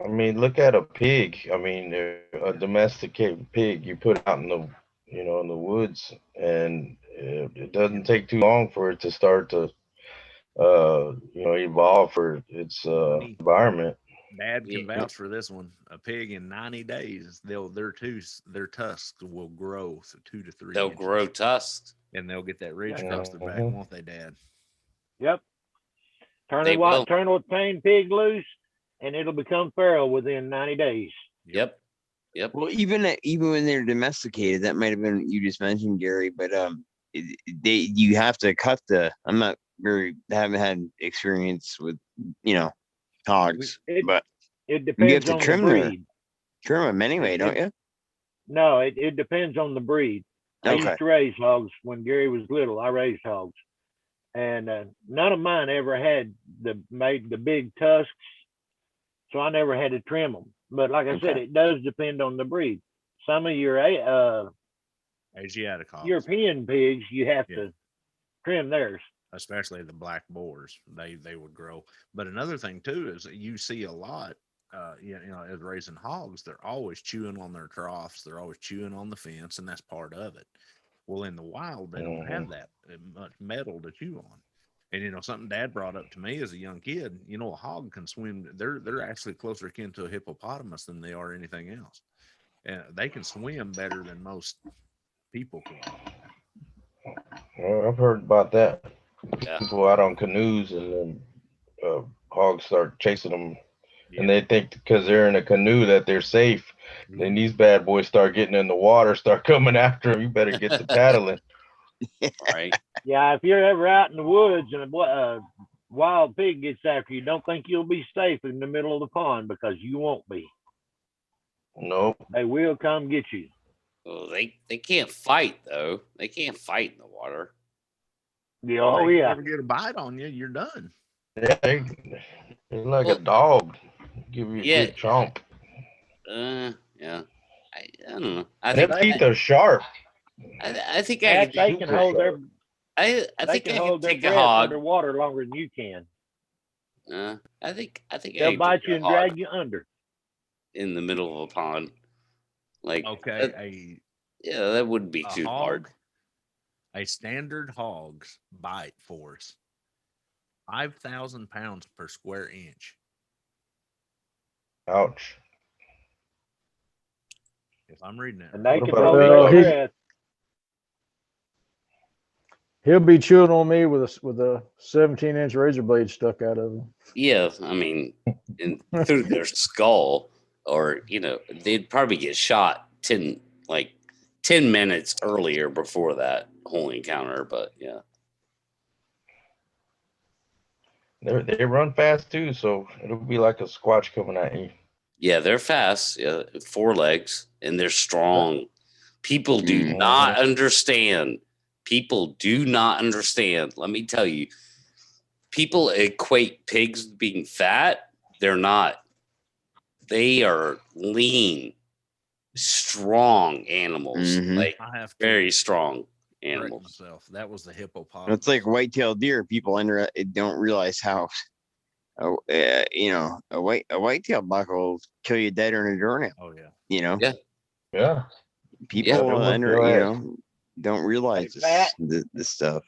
I mean, look at a pig. I mean, a domesticated pig you put out in the, in the woods, and it doesn't take too long for it to start to, evolve for its environment. Dad can vouch for this one. A pig in 90 days, their tusks will grow 2 to 3 They'll inches. grow tusks. And they'll get that ridge across their back, won't they, Dad? Yep. Turn a tame pig loose, and it'll become feral within 90 days. Yep. Well, even when they're domesticated, that might have been you just mentioned, Gary. But you have to cut the. Haven't had experience with hogs, but it depends you have to on trim the breed. Trim them anyway, don't you? No, it depends on the breed. I used to raise hogs when Gary was little. I raised hogs, and none of mine ever had the big tusks, so I never had to trim them. But like I said, it does depend on the breed. Some of your Asiatic hogs, European pigs, you have to trim theirs. Especially the black boars, they would grow. But another thing too is that you see a lot, as raising hogs, they're always chewing on their troughs, they're always chewing on the fence, and that's part of it. Well, in the wild, they don't have that much metal to chew on. And something Dad brought up to me as a young kid, a hog can swim. They're actually closer akin to a hippopotamus than they are anything else, and they can swim better than most people can. Well, I've heard about that. Yeah. People out on canoes, and then hogs start chasing them, and they think because they're in a canoe that they're safe. Then these bad boys start getting in the water, start coming after them. You better get to paddling. Right. Yeah, if you're ever out in the woods and a wild pig gets after you, don't think you'll be safe in the middle of the pond, because you won't be. Nope. They will come get you. Well, they can't fight though. They can't fight in the water. Yeah, oh yeah. If you ever get a bite on you, you're done. Yeah, they're like a dog. Give you a good chomp. Yeah. I don't know. I Their think teeth are sharp. I think they can hold their. I think can I hold can their take a breath hog. underwater longer than you can. I think They'll bite you and drag you under in the middle of a pond. Like that wouldn't be too hard. A standard hog's bite force 5,000 pounds per square inch. Ouch. If I'm reading it, and they can hold their breath. He'll be chewing on me with a 17-inch razor blade stuck out of him. Yeah, I mean, through their skull, or they'd probably get shot 10 minutes earlier before that whole encounter. But yeah, they run fast too, so it'll be like a squatch coming at you. Yeah, they're fast. Yeah, 4 legs, and they're strong. People do not understand. People do not understand. Let me tell you, people equate pigs being fat. They're not. They are lean, strong animals. Like very strong animals. Myself. That was the hippopotamus. It's like white-tailed deer. People don't realize how, a white-tailed buck will kill you dead in a doornail. Oh yeah. Yeah. People don't realize this stuff.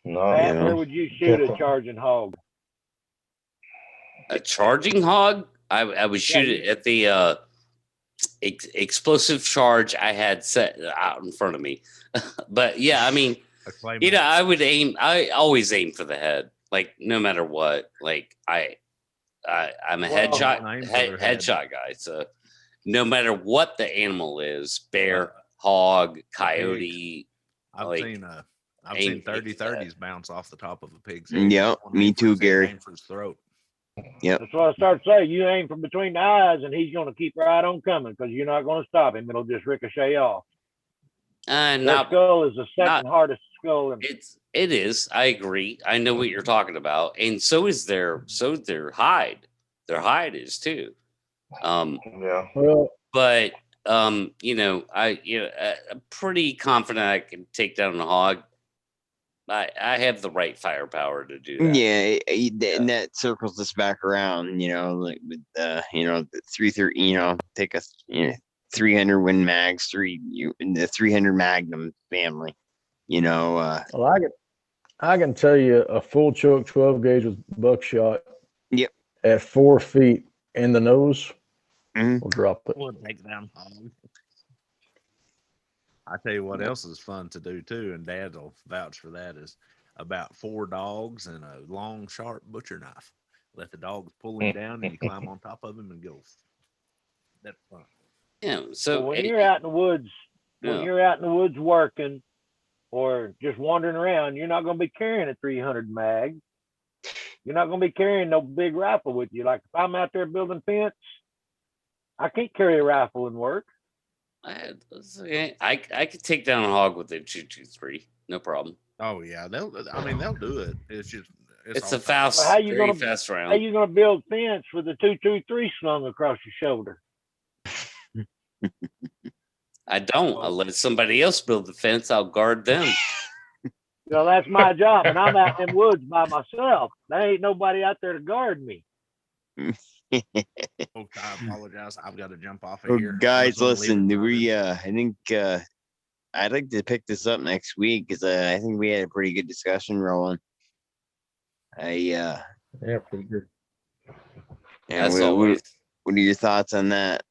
No. Pat, where would you shoot a charging hog? A charging hog? I would shoot it at the explosive charge I had set out in front of me. But yeah, I mean, I would aim. I always aim for the head, like no matter what. Like I'm a headshot guy. So no matter what the animal is, bear, hog, coyote. I've seen 30-30s bounce off the top of a pig's head. Yeah, me too, Gary. Aim for his throat. Yep. That's what I start to say. You aim from between the eyes, and he's going to keep right on coming, because you're not going to stop him. It'll just ricochet off. That skull is the second hardest skull. It is. I agree. I know what you're talking about, and so is their hide. their hide is too. Yeah. Well, But I'm pretty confident I can take down a hog. I have the right firepower to do that. Yeah, and that circles us back around, like with the 330, take a 300 Win Mags, in the 300 Magnum family, well, I can tell you a full choke 12 gauge with buckshot. Yep. At 4 feet in the nose, Mhm. will drop it. We'll take down hog. I tell you what else is fun to do too, and Dad will vouch for that, is about 4 dogs and a long, sharp butcher knife. Let the dogs pull him down, and you climb on top of him and go. That's fun. Yeah. So So when you're out in the woods, working or just wandering around, you're not going to be carrying a 300 mag. You're not going to be carrying no big rifle with you. Like if I'm out there building fence, I can't carry a rifle and work. I could take down a hog with a 223, no problem. Oh yeah, they'll do it. It's just It's all a fast, Well, how you very gonna- fast round. How you going to build fence with a 223 slung across your shoulder? I don't. I'll let somebody else build the fence. I'll guard them. That's my job, and I'm out in the woods by myself. There ain't nobody out there to guard me. Folks, I apologize. I've got to jump off of Well, here. guys, Unless we wanna leave listen, it I think I'd like to pick this up next week because I think we had a pretty good discussion rolling. Yeah, pretty good. And As always. what are your thoughts on that?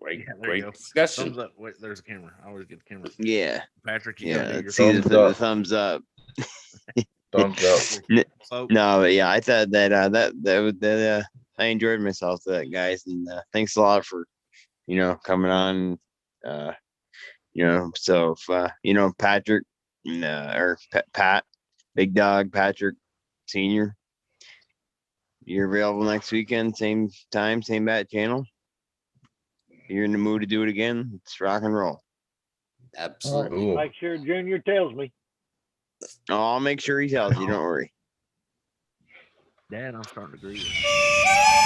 Great, Yeah, there you great go. discussion. Thumbs up. Wait, there's a camera. I always get the camera. Yeah, Patrick, you yeah. gotta do your Let's see thumbs the up. thumbs up. Thumbs up. So, No, but yeah, I thought that I enjoyed myself to that, guys, and thanks a lot for coming on. So if Patrick or Pat, Big Dog Patrick Senior, you're available next weekend, same time, same bat channel. If you're in the mood to do it again, let's rock and roll. Absolutely. Cool. Make sure Junior tells me. I'll make sure he tells you. Don't worry. Dad, I'm starting to agree with you.